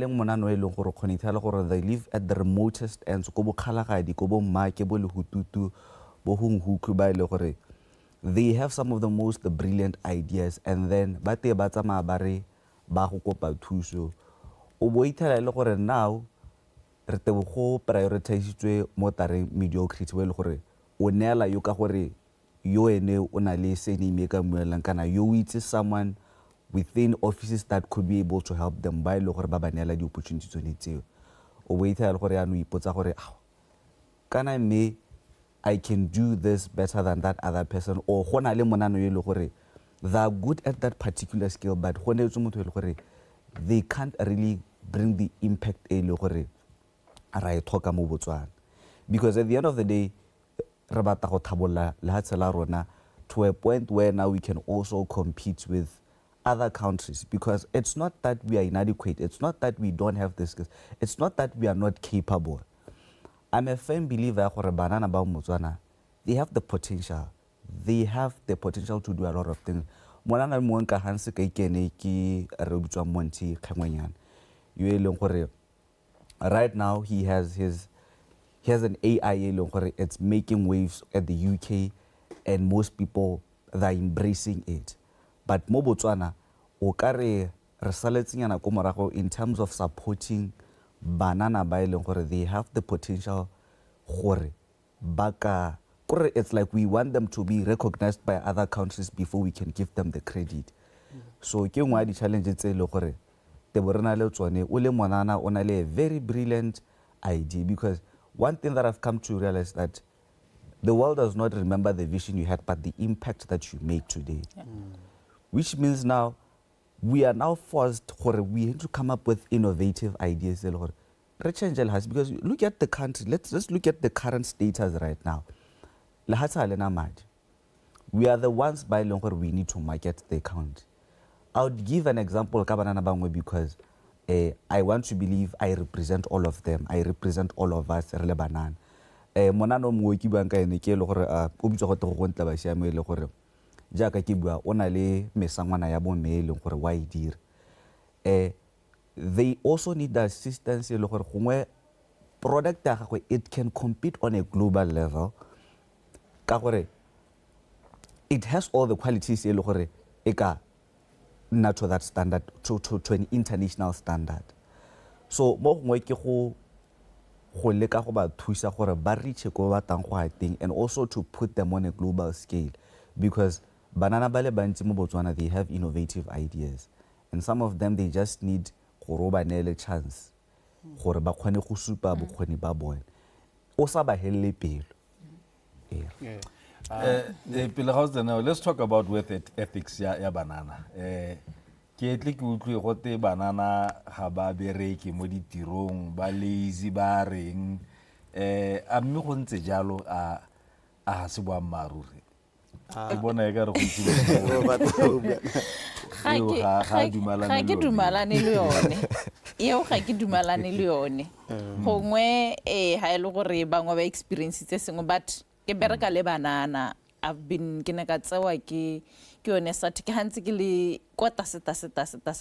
live at the remotest ends. They have some of the most brilliant ideas, and then now prioritize mediocrity someone within offices that could be able to help them by the opportunities I can do this better than that other person, or they are good at that particular skill, but they can't really bring the impact because at the end of the day to a point where now we can also compete with other countries, because it's not that we are inadequate, it's not that we don't have the skills, it's not that we are not capable. I'm a firm believer that banana ba Botswana, they have the potential, they have the potential to do a lot of things. Monana Mwanka Hansi Kaikene ki Robutwa Monti Kamwanyan. Right now he has an AI it's making waves at the UK and most people are embracing it. But mo Botswana okare resaletsinyana ko morago in terms of supporting banana ba eleng gore they have the potential gore baka gore it's like we want them to be recognized by other countries before we can give them the credit. So ke ngwa di challenges tse le gore te borena le tsone o le monana o na le a very brilliant idea, because one thing that I've come to realize that the world does not remember the vision you had but the impact that you make today. Which means now we are now forced, we have to come up with innovative ideas. Because look at the country, let's just look at the current status right now. We are the ones by longer we need to market the country. I would give an example because I want to believe I represent all of them. I represent all of us. Monano mwoki banka ene ke le gore o bitsa go go ntla ba siame le gore jaaka ke bua ona le mesangwana ya bo me le gore wa idira. They also need the assistance le gore gongwe product ya gagwe it can compete on a global level ka gore it has all the qualities le gore e ka nna to that standard to an international standard. So mo gongwe ke go leka go ba thusa gore ba reach go ba tang go ating and also to put them on a global scale, because banana ba le bantsi mo Botswana they have innovative ideas and some of them they just need go ba nele chance gore ba khone go supa bokgoni ba bone o sa ba helle pelo. Let's talk about work ethics ya banana. Ke tle ke utlwe go te banana ga ba bereke mo ditirong ba lazy ba reng a mme go ntse jalo a se bua maruri ke bona e ka re go ntse ga ke dumalane le yone eo ga ke dumalane le yone gongwe ha e le gore bangwe ba experience tse sengwe but ke bereka le banana ke ne ka tsewa ke yone sati ke hantse ke le kota seta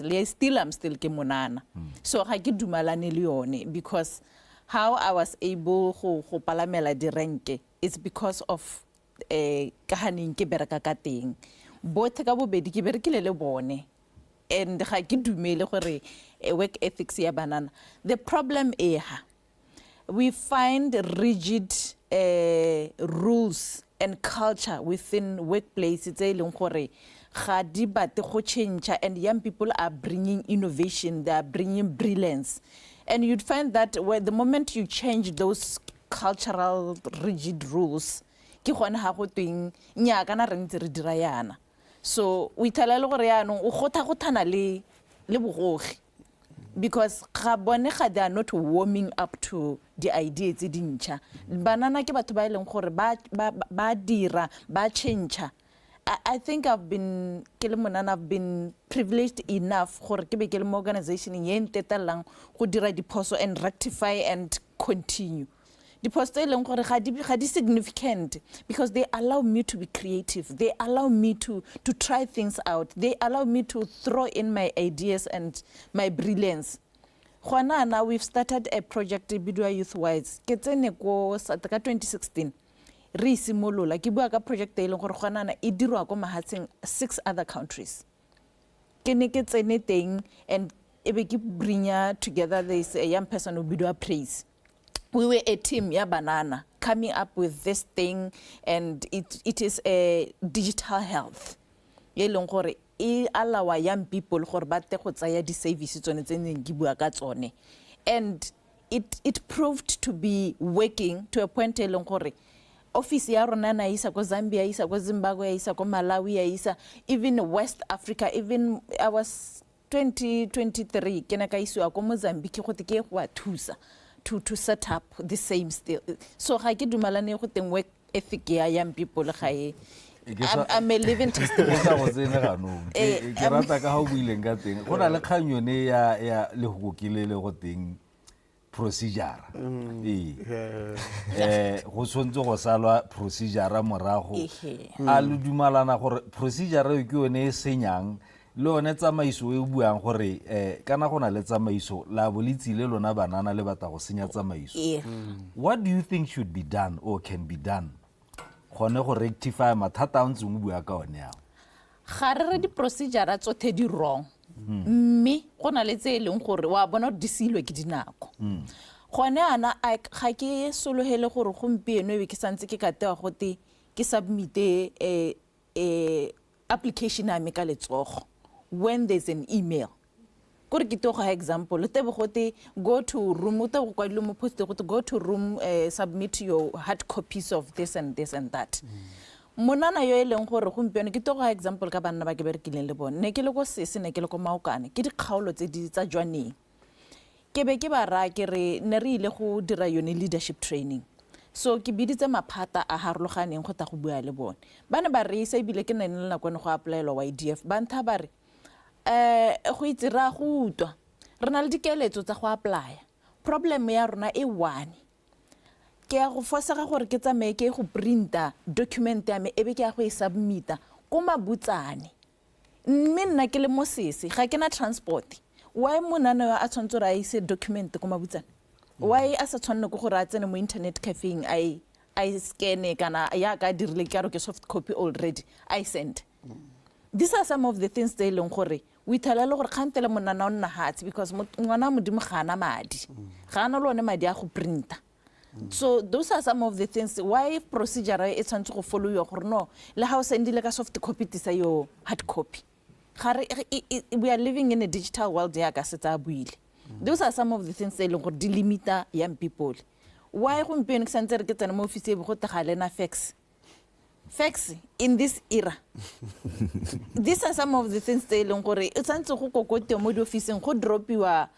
le I'm still ke monana. So ga ke dumalane le yone because how I was able go palamela di renke it's because of ka haneng ke bereka ka teng both ka bobedi ke berekile le bone and ga ke dumele gore work ethics ya banana. The problem we find rigid rules and culture within workplaces tse leng gore ga di bate go change, and young people are bringing innovation, they are bringing brilliance, and you'd find that the moment you change those cultural rigid rules ke gone ha go tweng nya kana re ntse re dira yana. So we tell le gore yana o gothana le bogogi because ga bone ga they are not warming up to the ideas tse dintšha. Banana ke batho ba ileng gore ba dira ba change. I think I've been privileged enough gore ke be ke le mo organization ye ntetelang go dira diphoso and rectify and continue. Diphoso tse leng gore ga di significant because they allow me to be creative, they allow me to try things out, they allow me to throw in my ideas and my brilliance. Now we've started a project BNYC Youth Wise ke tsene ko ka 2016 re simolola ke bua ka project e leng gore gwana e dirwa go mahatseng 6 other countries ke ne ke tsene teng and e be ke bring together this a young person who bidwa praise. We were a team ya banana coming up with this thing, and it is a digital health ye leng gore e allow young people gore ba te go tsaya di services tsone tse neng ke bua ka tsone, and it proved to be working to a point e leng gore office ya rona na isa ko Zambia, isa ko Zimbabwe, isa ko Malawi, isa even West Africa, even I was 2023 ke na ka iswa ko Mozambique go te ke go a thusa to set up the same still. So ga ke dumalane go teng work ethic ya young people ga e I'm a living testimony. Ke rata ka ha o buileng ka teng go na le kganyone ya le go kile le go teng procedure go tshwanetse go salwa procedure morago a le dumalana gore procedure e ke yone e senyang le yone tsamaiso e buang gore kana go na le tsamaiso la bo le tsile lona banana le batla go senya tsamaiso. What do you think should be done or can be done gone go rectify mathata a ntseng o bua ka one ao? Ga re di procedure tsotlhe di wrong mme go na le tse e leng gore wa bona di silwe ke dinako gone ana ga ke sologele gore gompieno e be ke santse ke katewa gote ke submite application a me ka letsogo when there's an email kore ke toga example le tebe gote go to room o tebe go kwadile mo post gote go to room submit your hard copies of this and this and that monana yo e leng gore gompieno ke toga example ka banna ba ke berekileng le bone ne ke le go sese ne ke le go maokane ke dikgaolo tse di tsa jwaneng ke be ke ba ra ke re ne re ile go dira yone leadership training so ke biditse maphata a harologaneng go ta go bua le bone ba ne ba re isa ebile ke nne le nakone go applyelwa YDF ba ntha ba re go itse ra go utwa re na le dikeletso tsa go apply problem ya rona e one ke a go fosega gore ke tsamaye ke go printa document ya me ebe ke a go e submita ko mabutsane mme nna ke le mo sese ga ke na transport why monana a tshwantse re a ise document ko mabutsane why a sa tshwanne go gore a tsene mo internet cafeing I scan kana ya ka dirile ke a re ke soft copy already I send. These are some of the things they leng gore we tell le gore khantele monana o nna hatsi because ngwana modimo ga ana madi ga ana lone madi a go printa. So those are some of the things why procedure e tshwantse go follow yo gore no le ha o sendile ka soft copy tisa yo hard copy. We are living in a digital world ya ka setsa buile. Those are some of the things they leng gore di limita young people. Why go mpene ke santse re ke tsena mo office e go tega lena fax in this era. These are some of the things they leng gore e tsantse go kokote mo di officing go dropiwa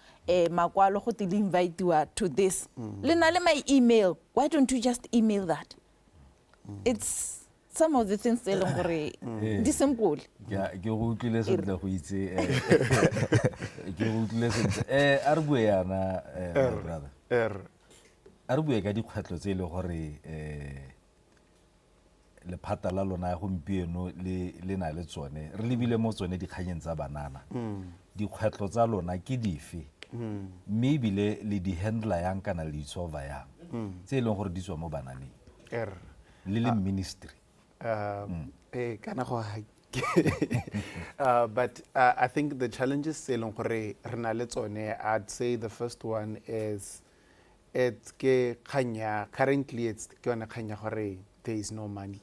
makwalo go te invite to this. Lena le my email, why don't you just email that? It's some of the things they leng gore di simple. Yeah, ke go utlile sentle go itse ke go utlile sentle a re bue yana brother a re bue ka dikgwetlo tse le gore le phata la lona ya gompieno le na le tsone re lebile mo tsone dikganyeng tsa banana dikgwetlo tsa lona ke dife mme ebile le di handler yang kana le itsolva yang tse e leng gore di tswa mo bananeng le ministry kana go but I think the challenges se leng gore re na le tsone, I'd say the first one is it's ke khanya currently it's ke yone khanya gore there is no money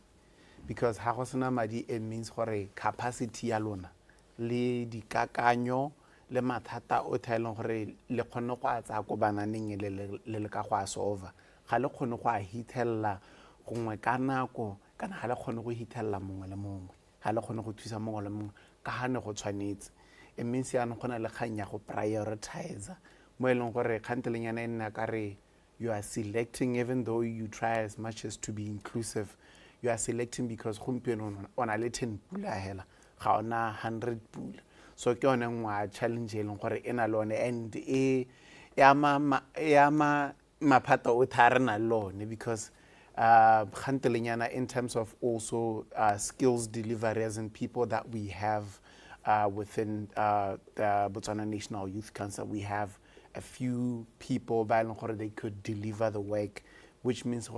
because ha go sena madi it means gore capacity ya lona le dikakanyo le mathata o thaelong gore le khone go a tsa go bananeng le ka go a solve ga le khone go a hitella gongwe ka nako kana ga le khone go hitella mongwe le mongwe ga le khone go thusa mongwe le mongwe ka hane go tshwanetse it means ya no gona le khanya go prioritize mo eleng gore khanteleng yana nna ka re you are selecting even though you try as much as to be inclusive you are selecting because gompieno ona le 10 pula hela ga ona 100 pula so ke yone ngwa challenge eleng gore ena lone and ya ma maphata o tharena lone because Khantelenyana in terms of also skills delivery as in people that we have within the Botswana National Youth Council. We have a few people by they could deliver the work, which means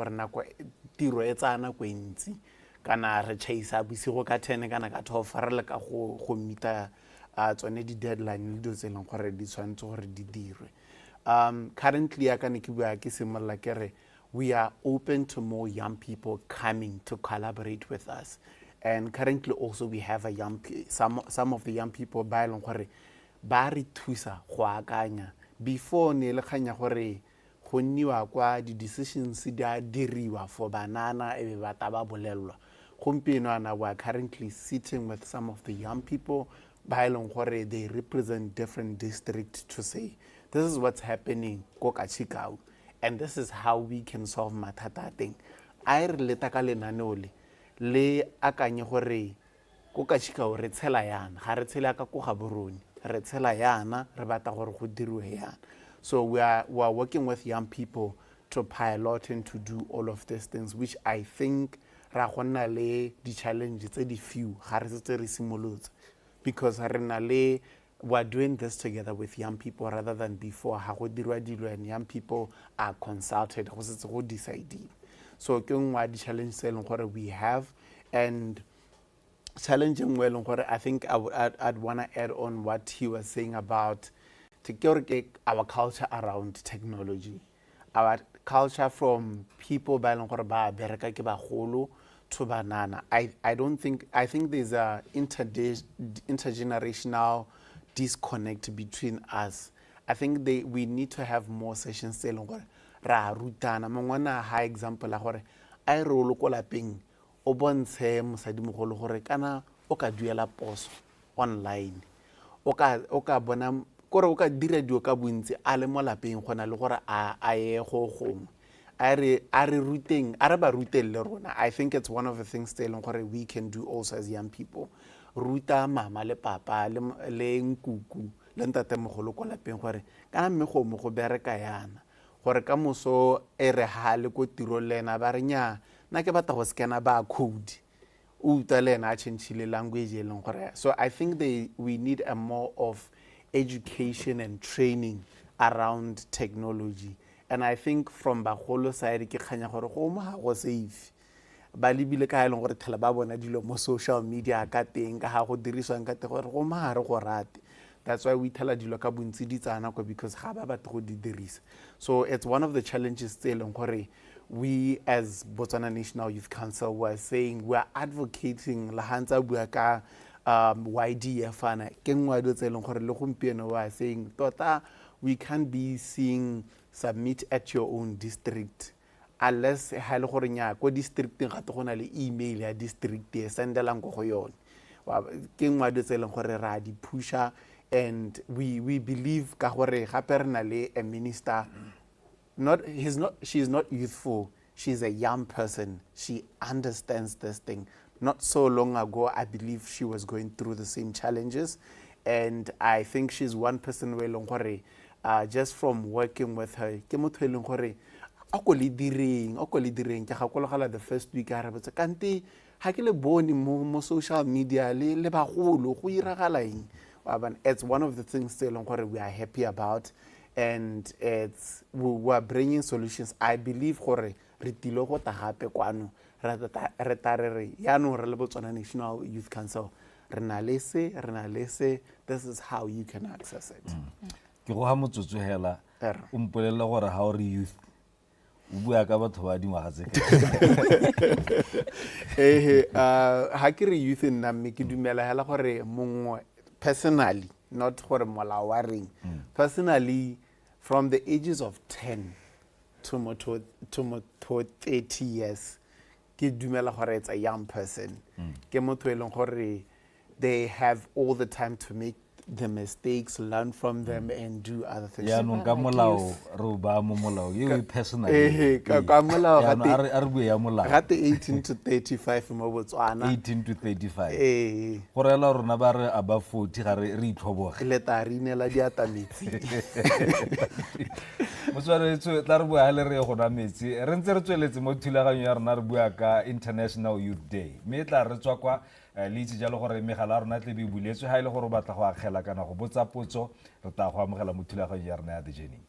tiro e tsana go ntsi kana re chase bisi go ka 10 kana ka 12 re le ka go mita tsone di deadline le tse leng gore di tshwantse gore di dirwe. Currently ya kana ke bua ke simolla kere we are open to more young people coming to collaborate with us. And currently also we have some of the young people ba leng gore ba re thusa go akanya before ne le khanya gore go nniwa kwa di decisions di a diriwa for banana e ba taba bolelwa gompieno ana we are currently sitting with some of the young people ba leng gore they represent different districts to say this is what's happening ko Kachikau and this is how we can solve mathata thing I re leta ka lenaneo le akanye gore ko Kachikau re tshela yana ga re tshela ka go gaborone re tshela yana re batla gore go dirwe yana So we are working with young people to pilot and to do all of these things, which I think ra gonna le di challenges tse di few ga re setse re simolotse, because re na le we're doing this together with young people rather than before ha go dirwa dilo and young people are consulted go setse go decide. So ke nngwe di challenges tse leng gore we have, and challenging well gore I think I'd want to add on what he was saying about our culture around technology, our culture from people ba leng gore ba bereka ke bagolo to banana. I think there's a intergenerational disconnect between us. I think we need to have more sessions tse leng gore ra rutana. Mongwana ha example la gore a re o ko lapeng o bontshe mosadimogolo gore kana o ka duela poso online, o ka bona kore o ka dira dio ka bontsi a le mo lapeng gona le gore a ye go gongwe a re ruteng a re ba rutelle rona. I think it's one of the things tse leng gore we can do also as young people, ruta mama le papa le nkuku le ntatemogolo ko lapeng gore kana mme go mo go bereka yana, gore ka moso e re ha le ko tiro lena ba re nya na ke batla go skena ba code o uta lena a change language e leng gore. So I think we need a more of education and training around technology, and I think from bagolo side ke khanya gore go mo ha go safe ba libile ka eleng gore thela ba bona dilo mo social media ka teng ka ha go diriswang ka te gore go ma re go rate. That's why we tell dilo ka bontsi di tsana ko, because ga ba batla go di dirisa. So it's one of the challenges tse leng gore we as Botswana National Youth Council were saying we are advocating la hantsa bua ka 𝐈𝐍𝐓 ana ke ngwa do tse leng gore le gompieno wa saying tota we can't be seeing submit at your own district unless ha le gore nya ko district ga te gona le email ya district e sendelang go yone. Ke ngwa do tse leng gore ra di pusha, and we believe ka gore gape re na le a minister, she's not youthful, she's a young person, she understands this thing. Not so long ago, I believe she was going through the same challenges, and I think she's one person where just from working with her, ke motho e leng gore a ko le direng ke ga kologala the first week a re botsa kante ha ke le bone mo social media le bagolo go iragala eng. It's one of the things tse leng gore we are happy about, and we are bringing solutions. I believe gore re tilo go ta gape kwano re tarere yaanong re le Botswana National Youth Council re na lese this is how you can access it. Ke go ha motsotso hela o mpolella gore ha o re youth o bua ka batho ba dingwaga tse ha ke re youth nna mme ke dumela hela gore mongwe personally, not gore molao wa reng, personally from the ages of 10 to 30 years ke dumela gore it's a young person. Ke motho e leng gore they have all the time to make the mistakes, learn from them, and do other things. Ya no ka molao ro ba mo molao ye personally ka molao ya no a re bua ya molao ga te 18 to 35 mo Botswana, 18 to 35 gore la rona ba re above 40 ga re itlhoboge le tarine la diatametsi Motswana tso tla re bua le re go na metsi re ntse re tsweletse mo thulaganyo ya rona re bua ka International Youth Day, me tla re tswa kwa le itse jalo gore megala rona tle be buletswe ha ile gore batla go akgela kana go botsa potso re tla go amogela mo thulaganyo ya rona ya the journey.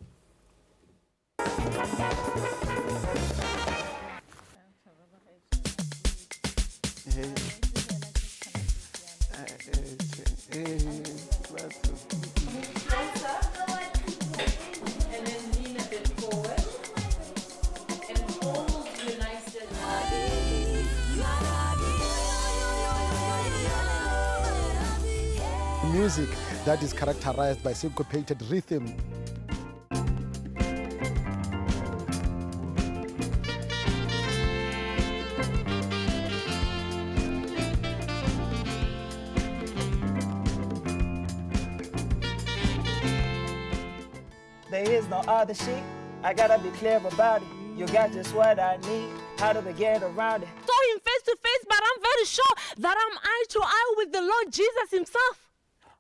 Music that is characterized by syncopated rhythm. There is no other shit, I gotta be clear about it. You got just what I need, how do we get around it? Saw him face to face, but I'm very sure that I'm eye to eye with the Lord Jesus himself.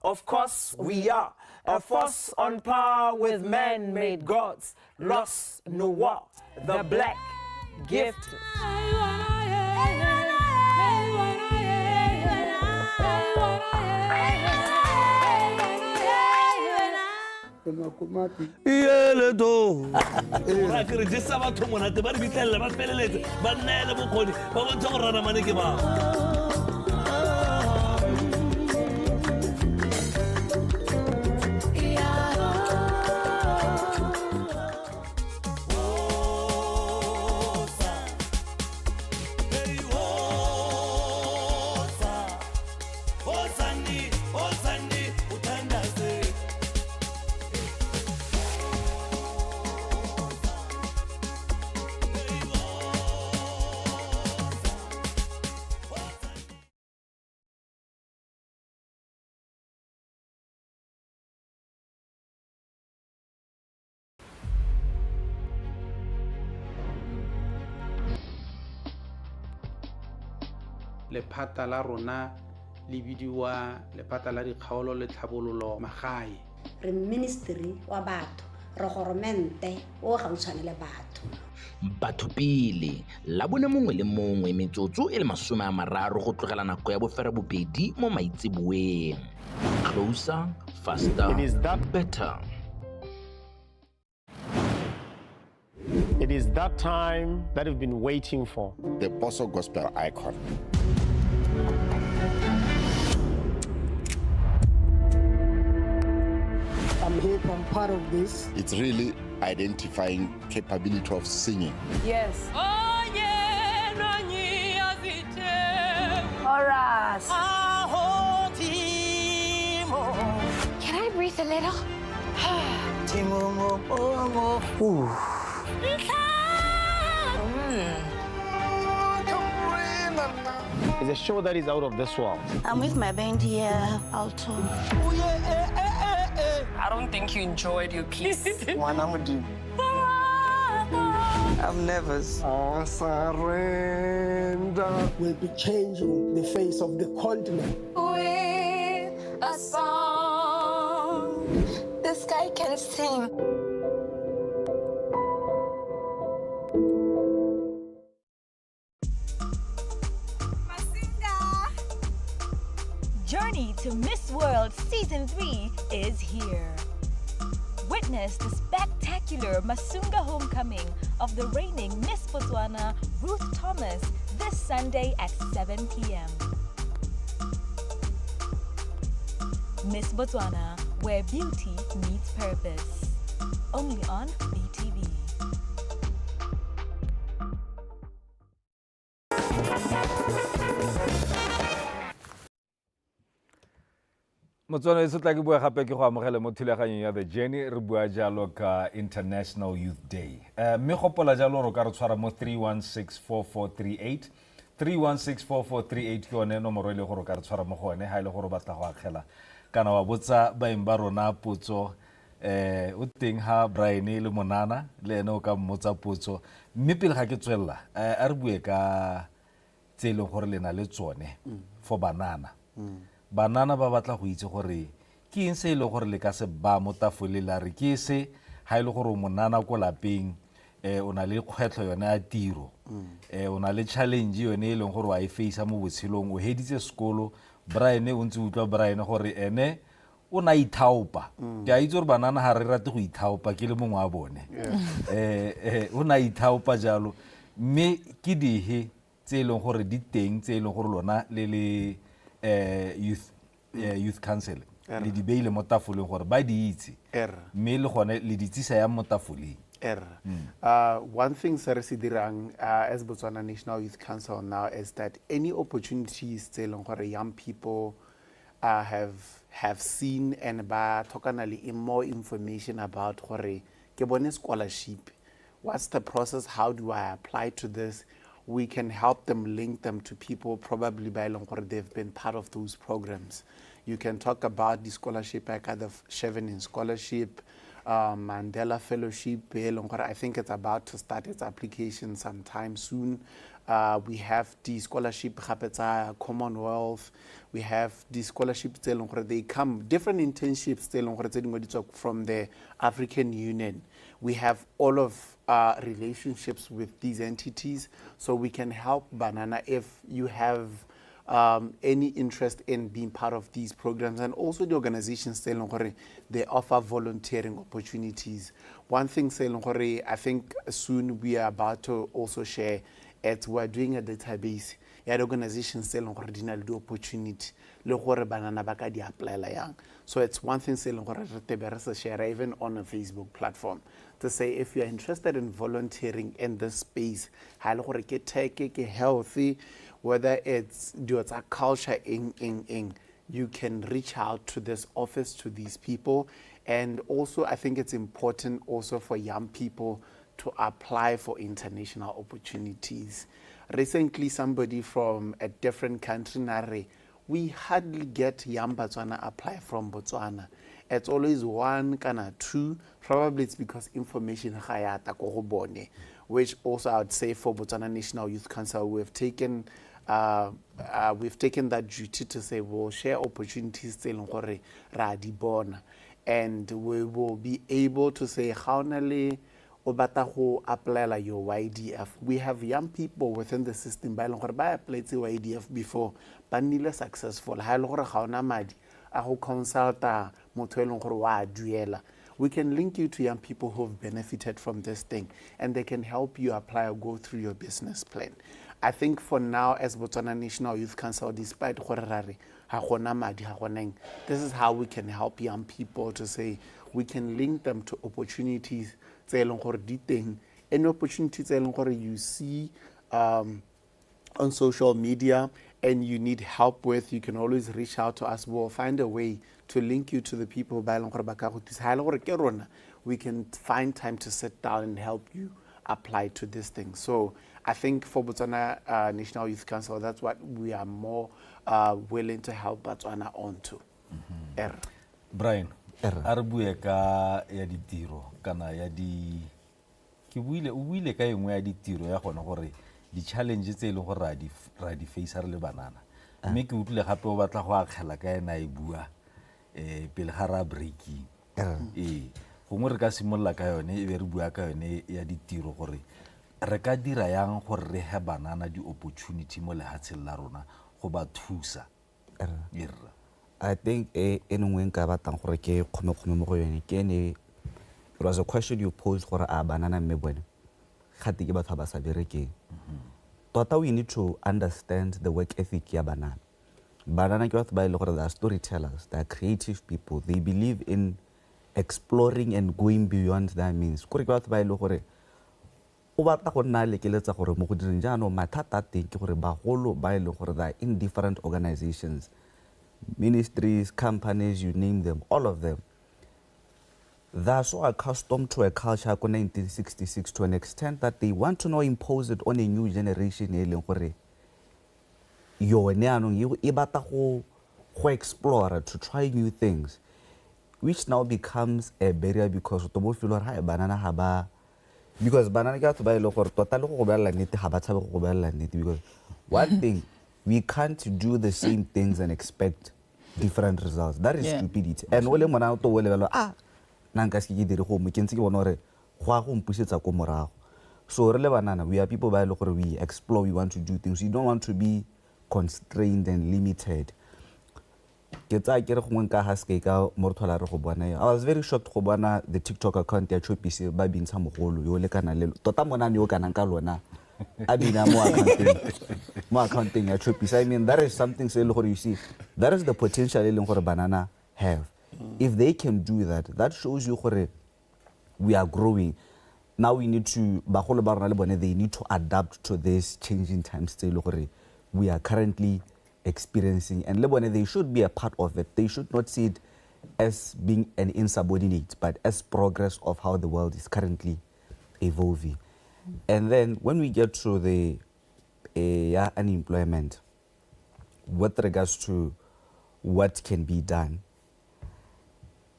Of course we are. a force on par with man-made gods. Lost no war, the black gift. lephata la rona le bidiwa lephata la dikgaolo le tlhabololo magae. Re ministry wa batho, re goromente o gautshwane le batho. Batho pele la bone mongwe le mongwe metsotso e le 30 go tlogela nako ya bofera bobedi mo maitseboeng. Closer, faster, better. It is that time that we've been waiting for. The Boso Gospel Icon. I'm here, I'm part of this. It's really identifying capability of singing. Yes. Chorus. Can I breathe a little? It's a show that is out of this world. I'm with my band here, Alto. I don't think you enjoyed your piece. I'm nervous. I surrender. We'll be changing the face of the continent. With a song, the sky can sing. Journey to Miss World Season 3 is here. Witness the spectacular Masunga homecoming of the reigning Miss Botswana, Ruth Thomas, this Sunday at 7 p.m. Miss Botswana, where beauty meets purpose. Only on BTV. Motswana e tla ke bua gape ke go amogela mo thulaganyong ya The Journey re bua jalo ka International Youth Day. Mme gopola jalo ro ka re tshwara mo 3164438. 3164438 ke yone nomoro ile go ro ka re tshwara mo gone ha ile go ro batla go akgela kana wa botsa baeng ba rona potso o teng ha Brian le Monana le ene o ka mmotsa potso mme pele ga ke tswella a re bue ka tselo gore lena le tsone for banana. Banana ba batla go itse gore ke eng se ile gore le ka se ba mo tafole la re ke se ha ile gore monana ko lapeng o na le kgwetlo yona ya tiro o na le challenge yone e leng gore wa e face mo botshelong o heditse sekolo Brian o ntse utlwa Brian gore ene o na ithaopa ke a itse gore banana ha re rate go ithaopa ke le mongwe wa bone o na ithaopa jalo mme ke dihe tse leng gore di teng tse leng gore lona le youth council le di beile mo tafoleng gore ba di itse mme le gone le di tsisa ya mo tafoleng. One thing se re se dirang as Botswana National Youth Council now is that any opportunities tse leng gore young people have seen and ba tokana le more information about gore ke bone scholarship, what's the process, how do I apply to this, we can help them, link them to people probably by long gore they've been part of those programs. You can talk about the scholarship, like the Chevening scholarship, Mandela Fellowship. I think it's about to start its application sometime soon. We have the scholarship Commonwealth. We have the scholarships they come different internships from the African Union. We have all of relationships with these entities, so we can help Banana if you have any interest in being part of these programs. And also the organizations they offer volunteering opportunities. One thing I think soon we are about to also share, we're doing a database. The organizations the opportunity apply. So it's one thing share even on a Facebook platform to say if you're interested in volunteering in this space, healthy, whether it's a culture you can reach out to this office, to these people. And also I think it's important also for young people to apply for international opportunities. Recently, somebody from a different country, we hardly get young Botswana apply from Botswana. It's always one, two. Probably it's because information which also I would say for Botswana National Youth Council, we've taken that duty to say we'll share opportunities and we will be able to say how apply your YDF. We have young people within the system by applied to YDF before, but nearly successful. We can link you to young people who have benefited from this thing, and they can help you apply or go through your business plan. I think for now, as Botswana National Youth Council, despite this is how we can help young people to say we can link them to opportunities. Any opportunities you see on social media and you need help with, you can always reach out to us. We'll find a way to link you to the people. We can find time to sit down and help you apply to this thing. So I think for Botswana National Youth Council, that's what we are more willing to help Botswana on to. Brian, a re bue ka ya ditiro kana ya di ke buile ka engwe ya ditiro ya gona gore di challenges tse ile gore ra di face re le banana mme ke utlwile gape o batla go akgela ka ena e bua pele ga ra breaking gongwe re ka simolla ka yone e be re bua ka yone ya ditiro gore re ka dira yang gore re he banana di opportunity mo lehatsheng la rona go ba thusa. I think it was a question you posed for a banana mebone. Tota we need to understand the work ethic ya banana. Banana they are storytellers, they are creative people. They believe in exploring and going beyond their means. In different organizations, ministries, companies, you name them, all of them. They are so accustomed to a culture in 1966 to an extent that they want to now impose it on a new generation. You explore, to try new things, which now becomes a barrier because banana got to buy because one thing, we can't do the same things and expect different results. That is stupidity. And we can see so banana, we are people we explore, we want to do things. We don't want to be constrained and limited. I was very shocked to the TikTok account ya Chopisi ba bintsha mogolo yo le kana le tota mona yo kana ka lona a bina mo accounting ya Chopisi. I mean, that is something you see, that is the potential banana have. If they can do that, that shows you we are growing. Now we need to they need to adapt to this changing times we are currently experiencing, and they should be a part of it. They should not see it as being an insubordinate, but as progress of how the world is currently evolving. And then when we get to the unemployment, with regards to what can be done,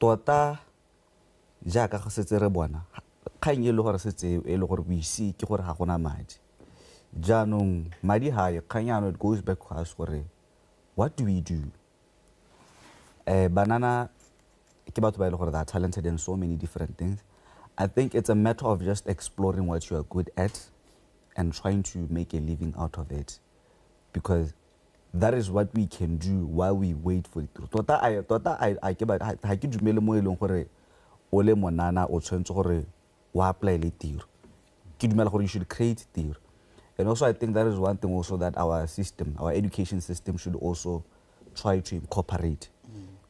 tota jaaka go setse re bona kgang e le gore setse e le gore we see ke gore ga gona madi jaanong madi ha ye kgang yana it goes back to us gore what do we do banana ke batho ba ile gore they are talented in so many different things. I think it's a matter of just exploring what you are good at and trying to make a living out of it, because that is what we can do while we wait for it. Tota I ke dumele mo eleng gore o le monana o tshwentse gore wa apply le tiro. Ke dumela gore you should create tiro. And also I think that is one thing also that our system, our education system should also try to incorporate.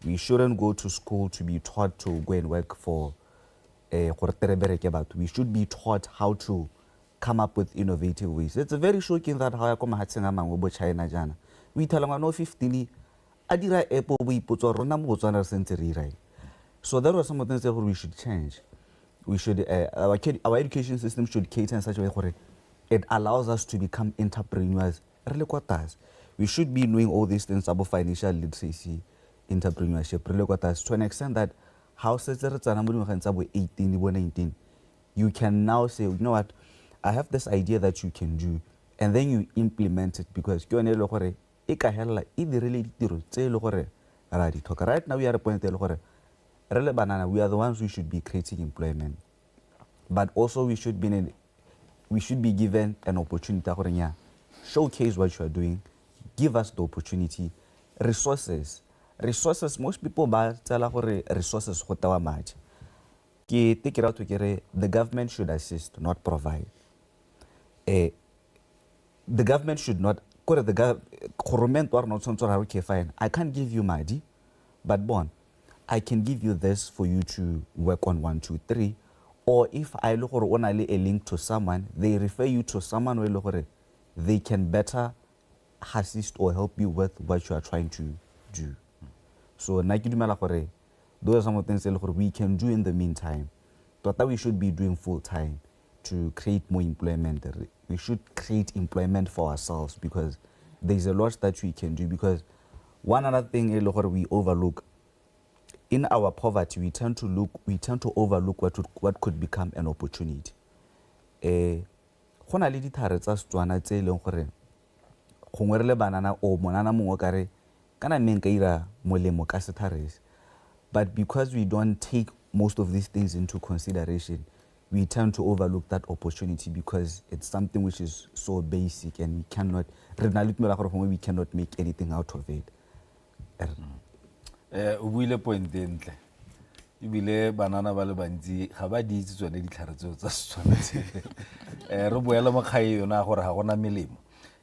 We shouldn't go to school to be taught to go and work for we should be taught how to come up with innovative ways. It's very shocking that how I come at China jana. We tell them no 15 adira apple we put or rona mo Botswana century right. So there are some of the things that we should change. We should our education system should cater in such a way where it allows us to become entrepreneurs. We should be knowing all these things about financial literacy, entrepreneurship, to an extent that how 18, 19, you can now say, you know what, I have this idea that you can do, and then you implement it because right now we are at a point we are the ones who should be creating employment, but also we should be given an opportunity to showcase what you are doing, give us the opportunity, resources, most people tell resources go tawa madi. Ke take it out to the government should assist, not provide. The government should not okay, fine. I can't give you madi, but I can give you this for you to work on 1, 2, 3. Or if I look only a link to someone, they refer you to someone where they can better assist or help you with what you are trying to do. So those are some of the things that we can do in the meantime. That we should be doing full time to create more employment. We should create employment for ourselves because there's a lot that we can do. Because one other thing we overlook in our poverty, we tend to overlook what could become an opportunity. Gona le dithare tsa Setswana tse eleng gore gongwe re le banana o monana mongwe kare kana menka ira molemo ka sethares, but because we don't take most of these things into consideration, we tend to overlook that opportunity because it's something which is so basic and we cannot make anything out of it. Buile point entle ibile banana ba le bantsi ga ba di itse tsone ditlhare tseo tsa Setswana re boela mo kgae yona gore ga gona melemo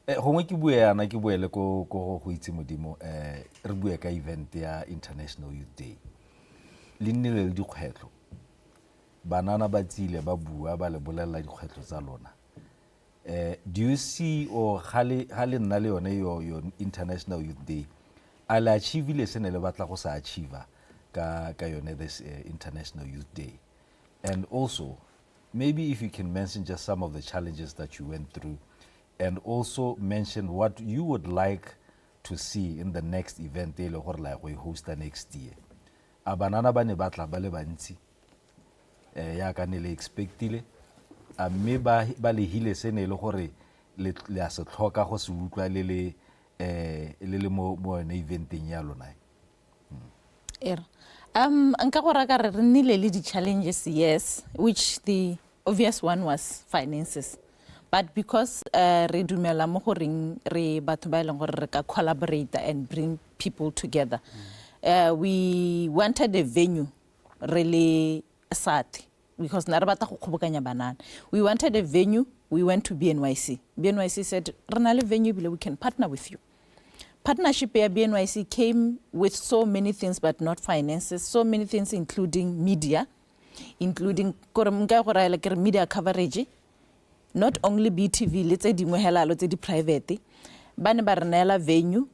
gongwe ke bueana ke boele go itse modimo re bue ka event ya International Youth Day le nnile le dikgwetlo banana ba tsile ba bua ba le bolella dikgwetlo tsa lona do you see or hale nna le yone your International Youth Day ala achieve le sene le batla go sa achieve ka yone this International Youth Day? And also maybe if you can mention just some of the challenges that you went through and also mention what you would like to see in the next event le gore like we host next year. Abanana ba ne batla ba le bantsi ya ka ne le expectile a me ba le hile sene le gore le a se tlhoka go se utlwa le mo ne eventing ya lona. Nka go raka re nnile le di challenges, yes, which the obvious one was finances. But because re dumela mo goreng re batho ba ileng gore re ka collaborate and bring people together, we wanted a venue really sad because na re batla go kgobokanya banana. We wanted a venue. We went to BNYC. BNYC said, "Re na le venue bile we can partner with you." Partnership at BNYC came with so many things, but not finances. So many things, including media, including media coverage. Not only BTV, let's say di private. Bane ba re neela venue,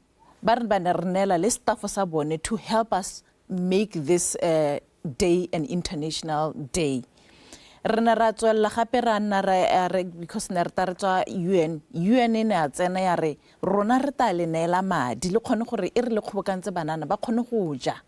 ba re neela le staff sa bone to help us make this day an international day. Rena ra tswella gape ra nna ra because ne re tswa UN ne a tsena ya re rona re ta le neela madi le khone gore e re le kgobokantse banana ba khone go ja.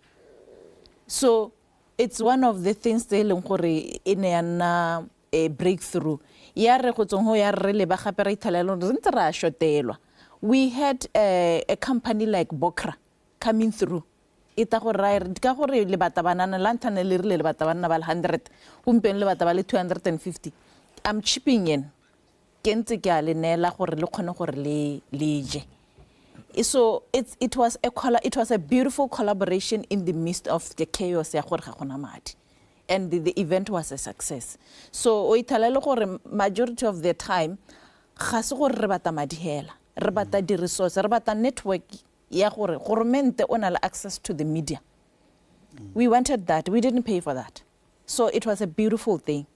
So it's one of the things tse leng gore e ne yana a breakthrough ya re go tsong ho ya re le ba gape re ithalela re ntse ra shotelwa. We had a company like Bokra coming through. Ita go ra re ka gore le bata banana lantana le rile le bata banana ba 100 umpeng le bata ba le 250. I'm chipping in ke ntse ke a le nela gore le khone gore le je. So it was a beautiful collaboration in the midst of the chaos ya gore ga gona madi, and the event was a success. So o ithalele gore majority of the time ga se gore re bata madi hela, re bata di resource, re bata network ya gore government ona le access to the media. We wanted that. We didn't pay for that. So it was a beautiful thing.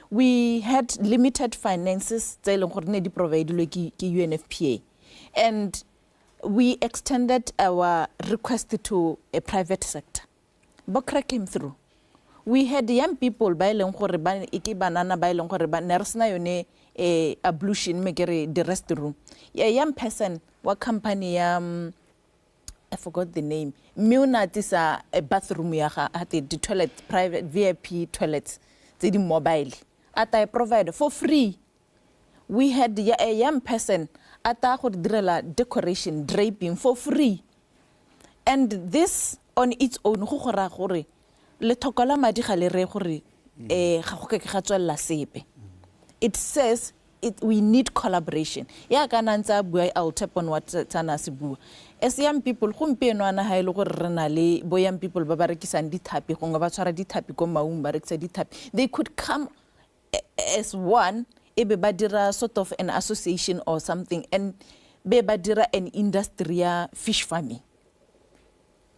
We had limited finances tse leng gore ne di providilwe ke UNFPA, and we extended our request to a private sector. Bokra came through. We had young people ba ileng gore ba iki banana ba ileng gore ba nersna yone ablution megere the restroom. A young person wa company I forgot the name. Miuna tisa a bathroom ya ha the toilet, private VIP toilets the mobile at I provide for free. We had a young person ata go direla decoration draping for free, and this on its own go gora gore le thokola madi ga le re gore ga go ke ga tswella sepe. It says we need collaboration. Ya kana ntsa bua I'll tap on what tsana se bua. As young people gompieno ana ha ile gore re na le bo young people ba ba rekisang dithapi go nga ba tshwara dithapi ko maung ba rekisa dithapi. They could come as one, ebe ba dira sort of an association or something, and be ba dira an industry ya fish farming.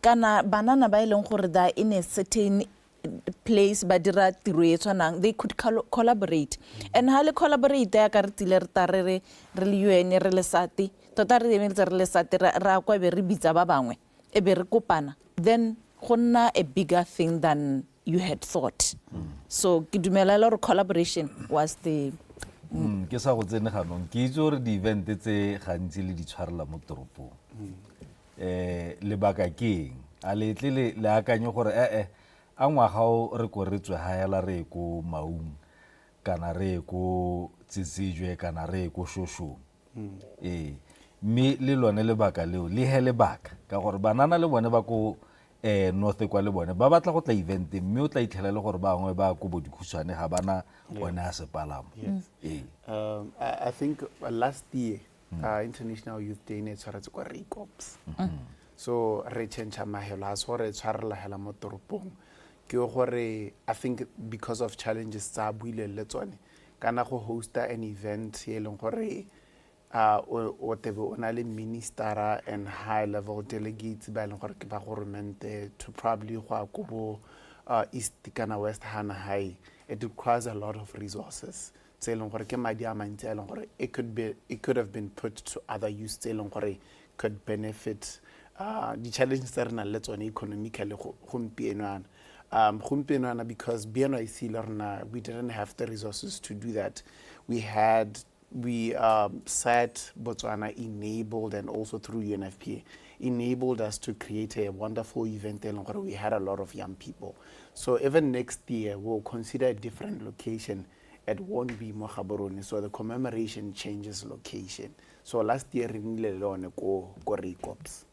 Kana banana ba ileng gore da in a certain place ba dira tiro e tshwanang, they could collaborate. And ha le collaborate ya ka re tile re tare re le UN re le sati tota re le sati ra kwa be re bitsa ba bangwe ebe re kopana, then gonna a bigger thing than you had thought. So ke dumela le collaboration was the ke sa go tsene ganong ke itse gore di event tse gantsi le di tshwarela mo toropong lebaka ke a le tle le akanye gore a ngwaga o re ko re tswe haela re ko maung kana re ko tsitsijwe kana re ko shosho me le lone lebaka leo le hele baka ka gore banana le bone ba ko north kwa le bone ba batla go tla event mme o tla itlhela le gore bangwe ba ko bodikhutshwane ga bana one a se palamo. I think last year International Youth Day ne tshwaretse kwa Rekops. So re change mahelo a so re tshwarela hela mo toropong ke gore I think because of challenges tsa buile le tsone kana go hosta an event ye leng gore o tebe ona le minister and high level delegates ba leng gore ke ba government to probably go go east kana west hana high. It requires a lot of resources. Tse leng gore ke madi a mantsi a leng gore it could have been put to other use tse leng gore could benefit the challenges that are le tsone economically gompieno ana because BNYC lorna we didn't have the resources to do that. We SAT Botswana enabled, and also through UNFPA enabled us to create a wonderful event where we had a lot of young people. So even next year we'll consider a different location. It won't be mo Gaborone, so the commemoration changes location. So last year we nile lone ko Rekops.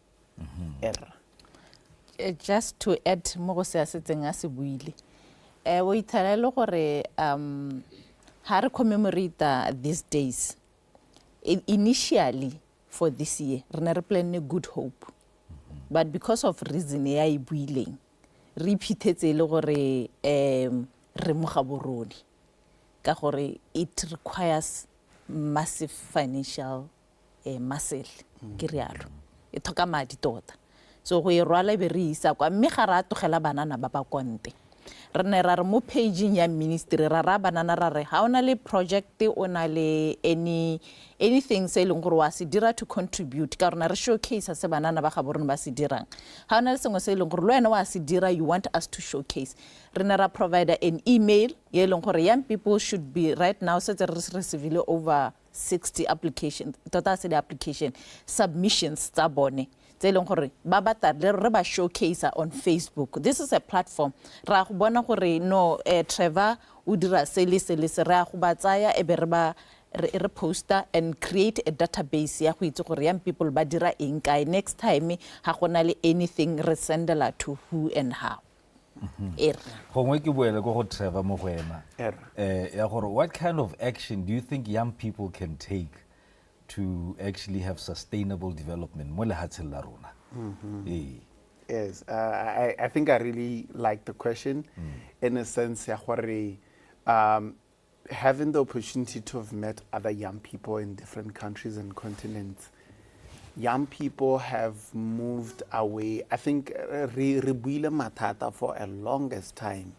Just to add mo go se asetseng a se buile o ithalele gore ha re commemorate these days. Initially for this year re ne re plan Good Hope, but because of reason ya e buileng re phithetse le gore re mo Gaborone ka gore it requires massive financial muscle ke rialo e thoka madi tota. So go e rwala be re isa kwa mme ga ra togela banana ba ba konte re ne ra re mo paging ya ministry ra banana ra re ha ona le project o na le anything se leng gore wa se dira to contribute ka rona re showcase se banana ba Gaborone ba se dirang ha ona le sengwe se leng gore le wena wa se dira you want us to showcase re ne ra provide an email ye leng gore young people should be right now se re receive over 60 applications total se the application submissions tsa bone tse leng gore ba batla re ba showcase on Facebook. This is a platform ra go bona gore no Trevor o dira se le se ra go ba tsaya e be re poster and create a database ya go itse gore young people ba dira eng kae. Next time ha gona le anything re sendela to who and how. Gongwe ke boele go go Trevor mo go ena ya gore what kind of action do you think young people can take to actually have sustainable development mo lehatsheng la rona? Yes, I think I really like the question in a sense ya gore having the opportunity to have met other young people in different countries and continents. Young people have moved away. I think re buile matata for a longest time.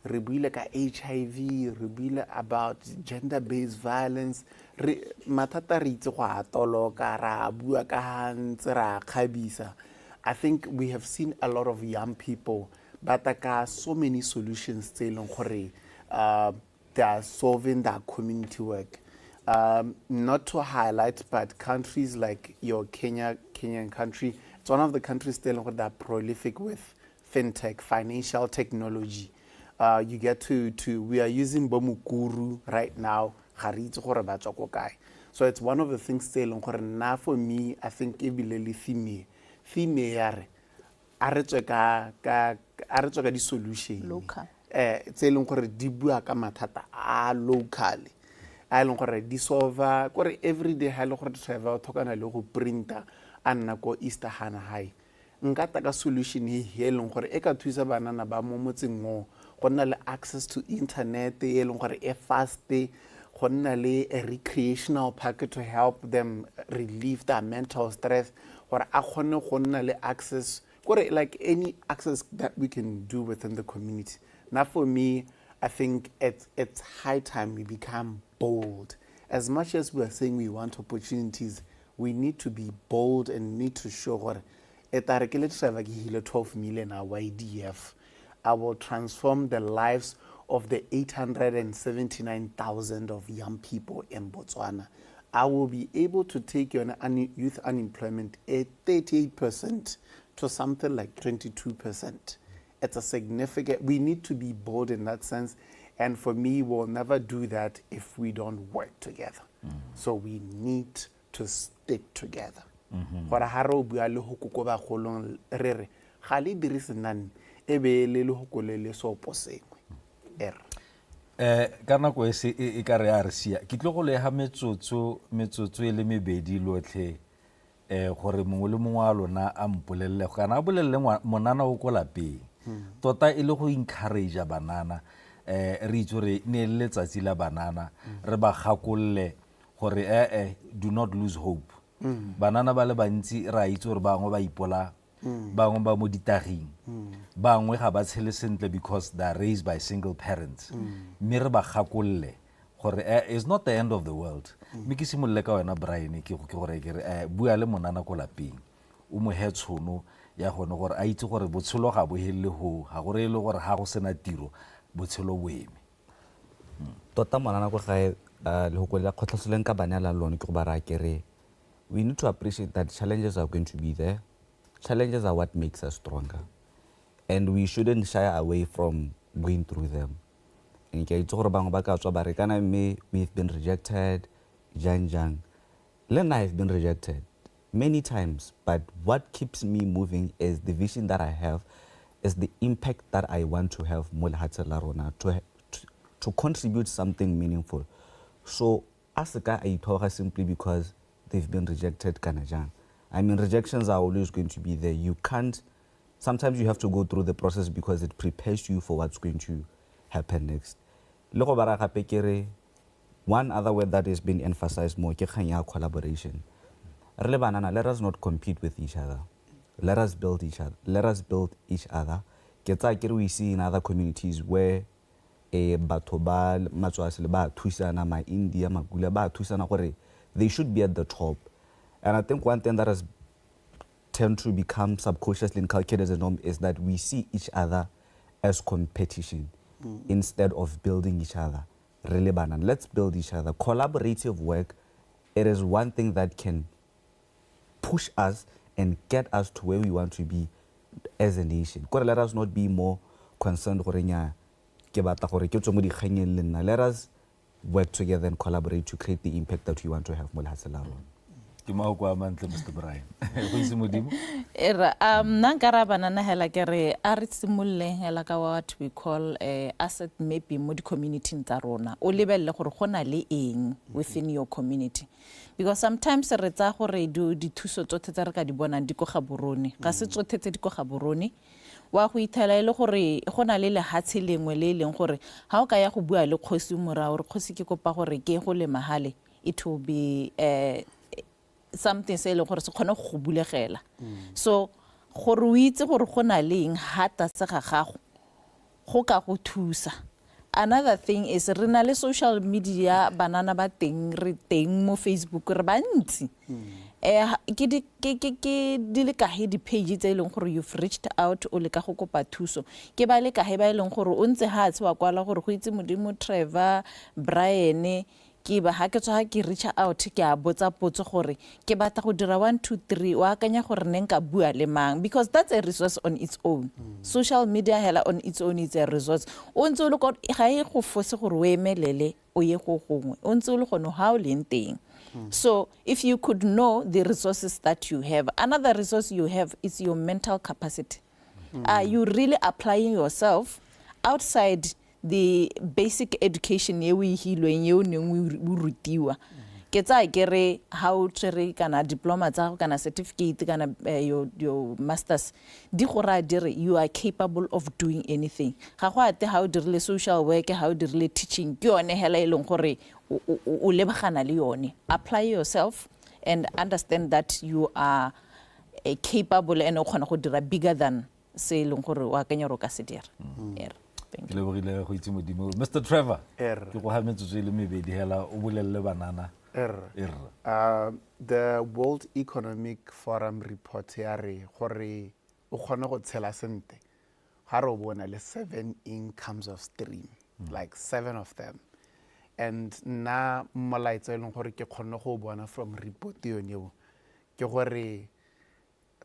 Re buile ka HIV, re buile about gender-based violence. Matata re itse go atoloka ra bua ka hantse ra khabisa. I think we have seen a lot of young people but ka so many solutions tse leng gore they are solving their community work. Not to highlight, but countries like your Kenyan country, it's one of the countries still that are prolific with fintech, financial technology. You get to we are using Bomukuru right now. So it's one of the things still now for me, I think ebileli theme yare are di solution. Local. Tse leng gore di bua ka mathata a locally. A leng gore di solve gore everyday ha le gore driver o thokana le go printa a nna ko East Hana High. Nka ta ka solution e leng gore e ka thusa banana ba mo motseng mo go nna le access to internet e leng gore e fast go nna le a recreational package to help them relieve their mental stress gore a kgone go nna le access gore like any access that we can do within the community. Now for me, I think it's high time we become bold. As much as we are saying we want opportunities, we need to be bold and need to show what 12 million YDF. I will transform the lives of the 879,000 of young people in Botswana. I will be able to take your youth unemployment at 38% to something like 22%. It's a significant, we need to be bold in that sense. And for me, we'll never do that if we don't work together. So we need to stick together. Gore haro bua le ho kokoba golong re re ga le dirise nane e be le le ho kolele so posengwe. Ka nako e ka re a re sia ke tlo go le ha metsotso e le mebedi lotlhe gore mongwe le mongwe a lona a mpolelle kana a bolelle monana o ko lapeng tota e le go encourage banana re itse re ne le letsatsi la banana re ba gakolle gore do not lose hope. Banana ba le bantsi ra itse gore bangwe ba ipola bangwe ba mo ditaging bangwe ga ba tshele sentle because they are raised by single parents mme re ba gakolle gore it's not the end of the world. Me ke simolle ka wena Brian ke gore ke re bua le monana ko lapeng o mo he tshono ya gone gore a itse gore botshelo ga bo hele ho ga gore le gore ha go sena tiro botshelo boeme. Tota monana go gae le go kolela khotlasoleng ka bana la lone ke go ba ra kere we need to appreciate that challenges are going to be there. Challenges are what makes us stronger. And we shouldn't shy away from going through them. We've been rejected, Jang. Lena have been rejected many times, but what keeps me moving is the vision that I have, is the impact that I want to have to contribute something meaningful. So as a guy, I talk simply because they've been rejected, Kanajang. I mean, rejections are always going to be there. You can't, sometimes you have to go through the process because it prepares you for what's going to happen next. One other word that has been emphasized more, collaboration. Let us not compete with each other. Let us build each other. Let us build each other. We see in other communities where they should be at the top. And I think one thing that has tend to become subconsciously inculcated as a norm is that we see each other as competition instead of building each other. Really, let's build each other. Collaborative work, it is one thing that can push us and get us to where we want to be as a nation. Let us not be more concerned. Let us work together and collaborate to create the impact that we want to have. Mr. Brian. Nankara banana hela kere aritsimulle hela ka what we call asset maybe mo di community tsa rona o lebelle gore gona le eng within your community, because sometimes re tsa gore di thuso tsotlhe tsa re ka di bonang di go ga borone ga se tsotlhe tse di go ga borone wa go ithela ile gore gona le lehatshe lengwe le leng gore ha o ka ya go bua le kgosi morao re kgosi ke kopa gore ke go le mahale, it will be something se le gore se khone go bulegela. So gore o itse gore gona leng hata se ga gago go ka go thusa. Another thing is re na le social media banana ba teng re teng mo Facebook re bantsi ke di le kahe di page tse leng gore you've reached out o le ka go kopa thuso ke ba le kahe ba leng gore o ntse ha tse wa kwala gore go itse modimo Trevor Brian ke ba ha ke tswa ke reach out ke a botsa potso gore ke batla go dira 1 2 3 wa akanya gore ne nka bua le mang, because that's a resource on its own. Social media hela on its own is a resource. O ntse o le go ga e go fose gore o emelele o ye go gongwe o ntse o le gone ha o leng teng. So if you could know the resources that you have, another resource you have is your mental capacity. Are you really applying yourself outside the basic education ye we hilweng ye o neng o rutiwa? Ke tsa kere ha o tsere kana diploma tsa kana certificate kana your masters di go ra dire you are capable of doing anything. Ga go ate ha o dirile social work, ha o dirile teaching ke yone hela e leng gore o lebagana le yone. Apply yourself and understand that you are capable and o khona go dira bigger than se leng gore wa kanya ro ka se dira. Thank you. Mr. Trevor, ke go ha metsotso le mebedi hela o bolelle banana. The World Economic Forum report ya re gore o khona go tshela sente ha ro bona le 7 incomes of stream, like 7 of them. And na molaitse leng gore ke khona go bona from report yone ke gore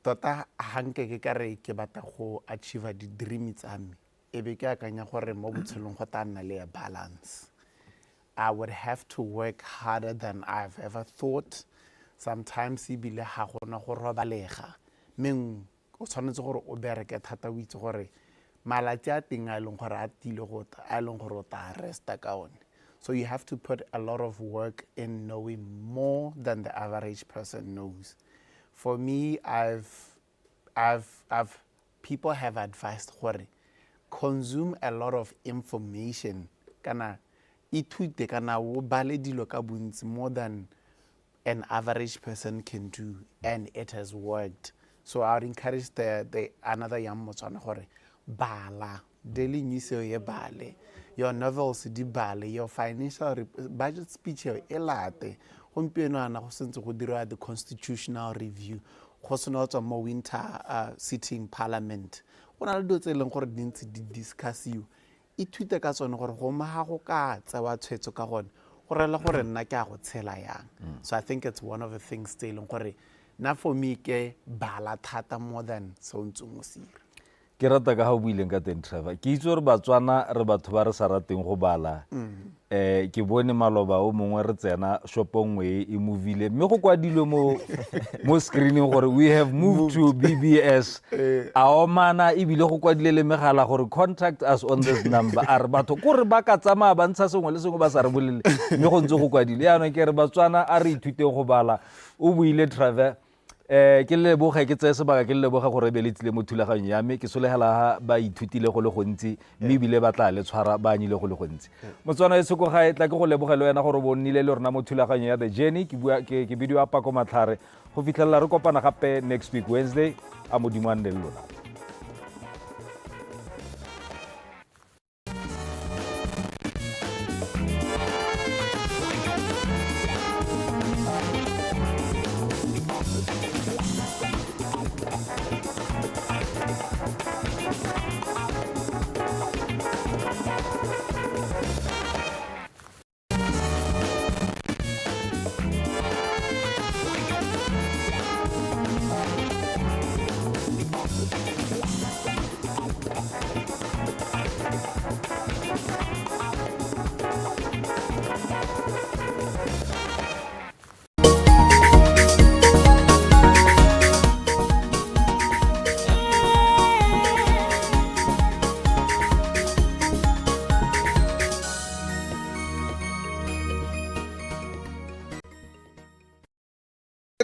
tota hanke ke kare ke batla go achieve di dreams tsa me ebe ke akanya gore mo botshelong go tana le a balance. I would have to work harder than I've ever thought. Sometimes ibile ha gona go robalega meng o tshwanetse gore o bereke thata o itse gore malatsi a teng a leng gore a tile go a leng gore o ta resta ka one. So you have to put a lot of work in knowing more than the average person knows. For me, people have advised gore consume a lot of information kana ithute kana o bale dilo ka bontsi more than an average person can do, and it has worked. So I would encourage the another young Botswana gore bala daily news ye bale, your novels di bale, your financial budget speech e late gompieno ana go sentse go dira the constitutional review go sena tswa mo winter sitting parliament go na le dilo tse leng gore di ntse di discuss you ithute ka tsone gore go ma go ka tsewa tshwetso ka gone go rela gore nna ke a go tshela yang. So I think it's one of the things tse leng gore na for me ke bala thata more than so ntse mo sire. Ke rata ka ha o buileng ka teng Trevor, ke itse gore Batswana re batho ba re sa rateng go bala. Ke bone maloba o mongwe re tsena shopong we e movile mme go kwadilwe mo screening gore we have moved to BBS. A mana ibile go kwadile le megala gore contact us on this number. A re batho go re ba ka tsama ba ntsha sengwe le sengwe ba sa re bolele mme go ntse go kwadile yana ke re Batswana a re ithute go bala. O buile Trevor ke le boga ke tse sebaka ke le boga gore be le tlile mo thulaganyo ya me ke solegela ba ithutile go le gontsi mme bile ba tla le tshwara ba nyile go le gontsi. Motswana e seko ga e tla ke go leboga le wena gore bo nnile le rena mo thulaganyo ya the journey ke bua ke video apa ko matlhare go fitlhela re kopana gape next week Wednesday a modimo a nne le lona.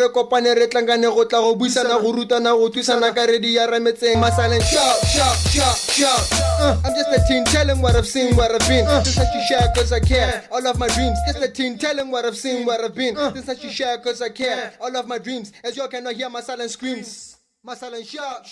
re kopane re tlangane go tla go buisana go rutana go thusana ka redi ya rametseng masaleng shout. I'm just a teen telling what I've seen, what I've been. This is you share cause I care, all of my dreams. Just a teen telling what I've seen, what I've been. This is you share cause I care, all of my dreams. As you cannot hear my silent screams. My silent shout.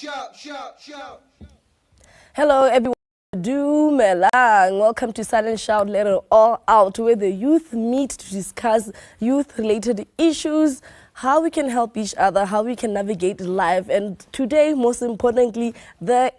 Hello everyone. Dumelang. Welcome to Silent Shout, Let It All Out, where the youth meet to discuss youth-related issues, how we can help each other, how we can navigate life, and today, most importantly, the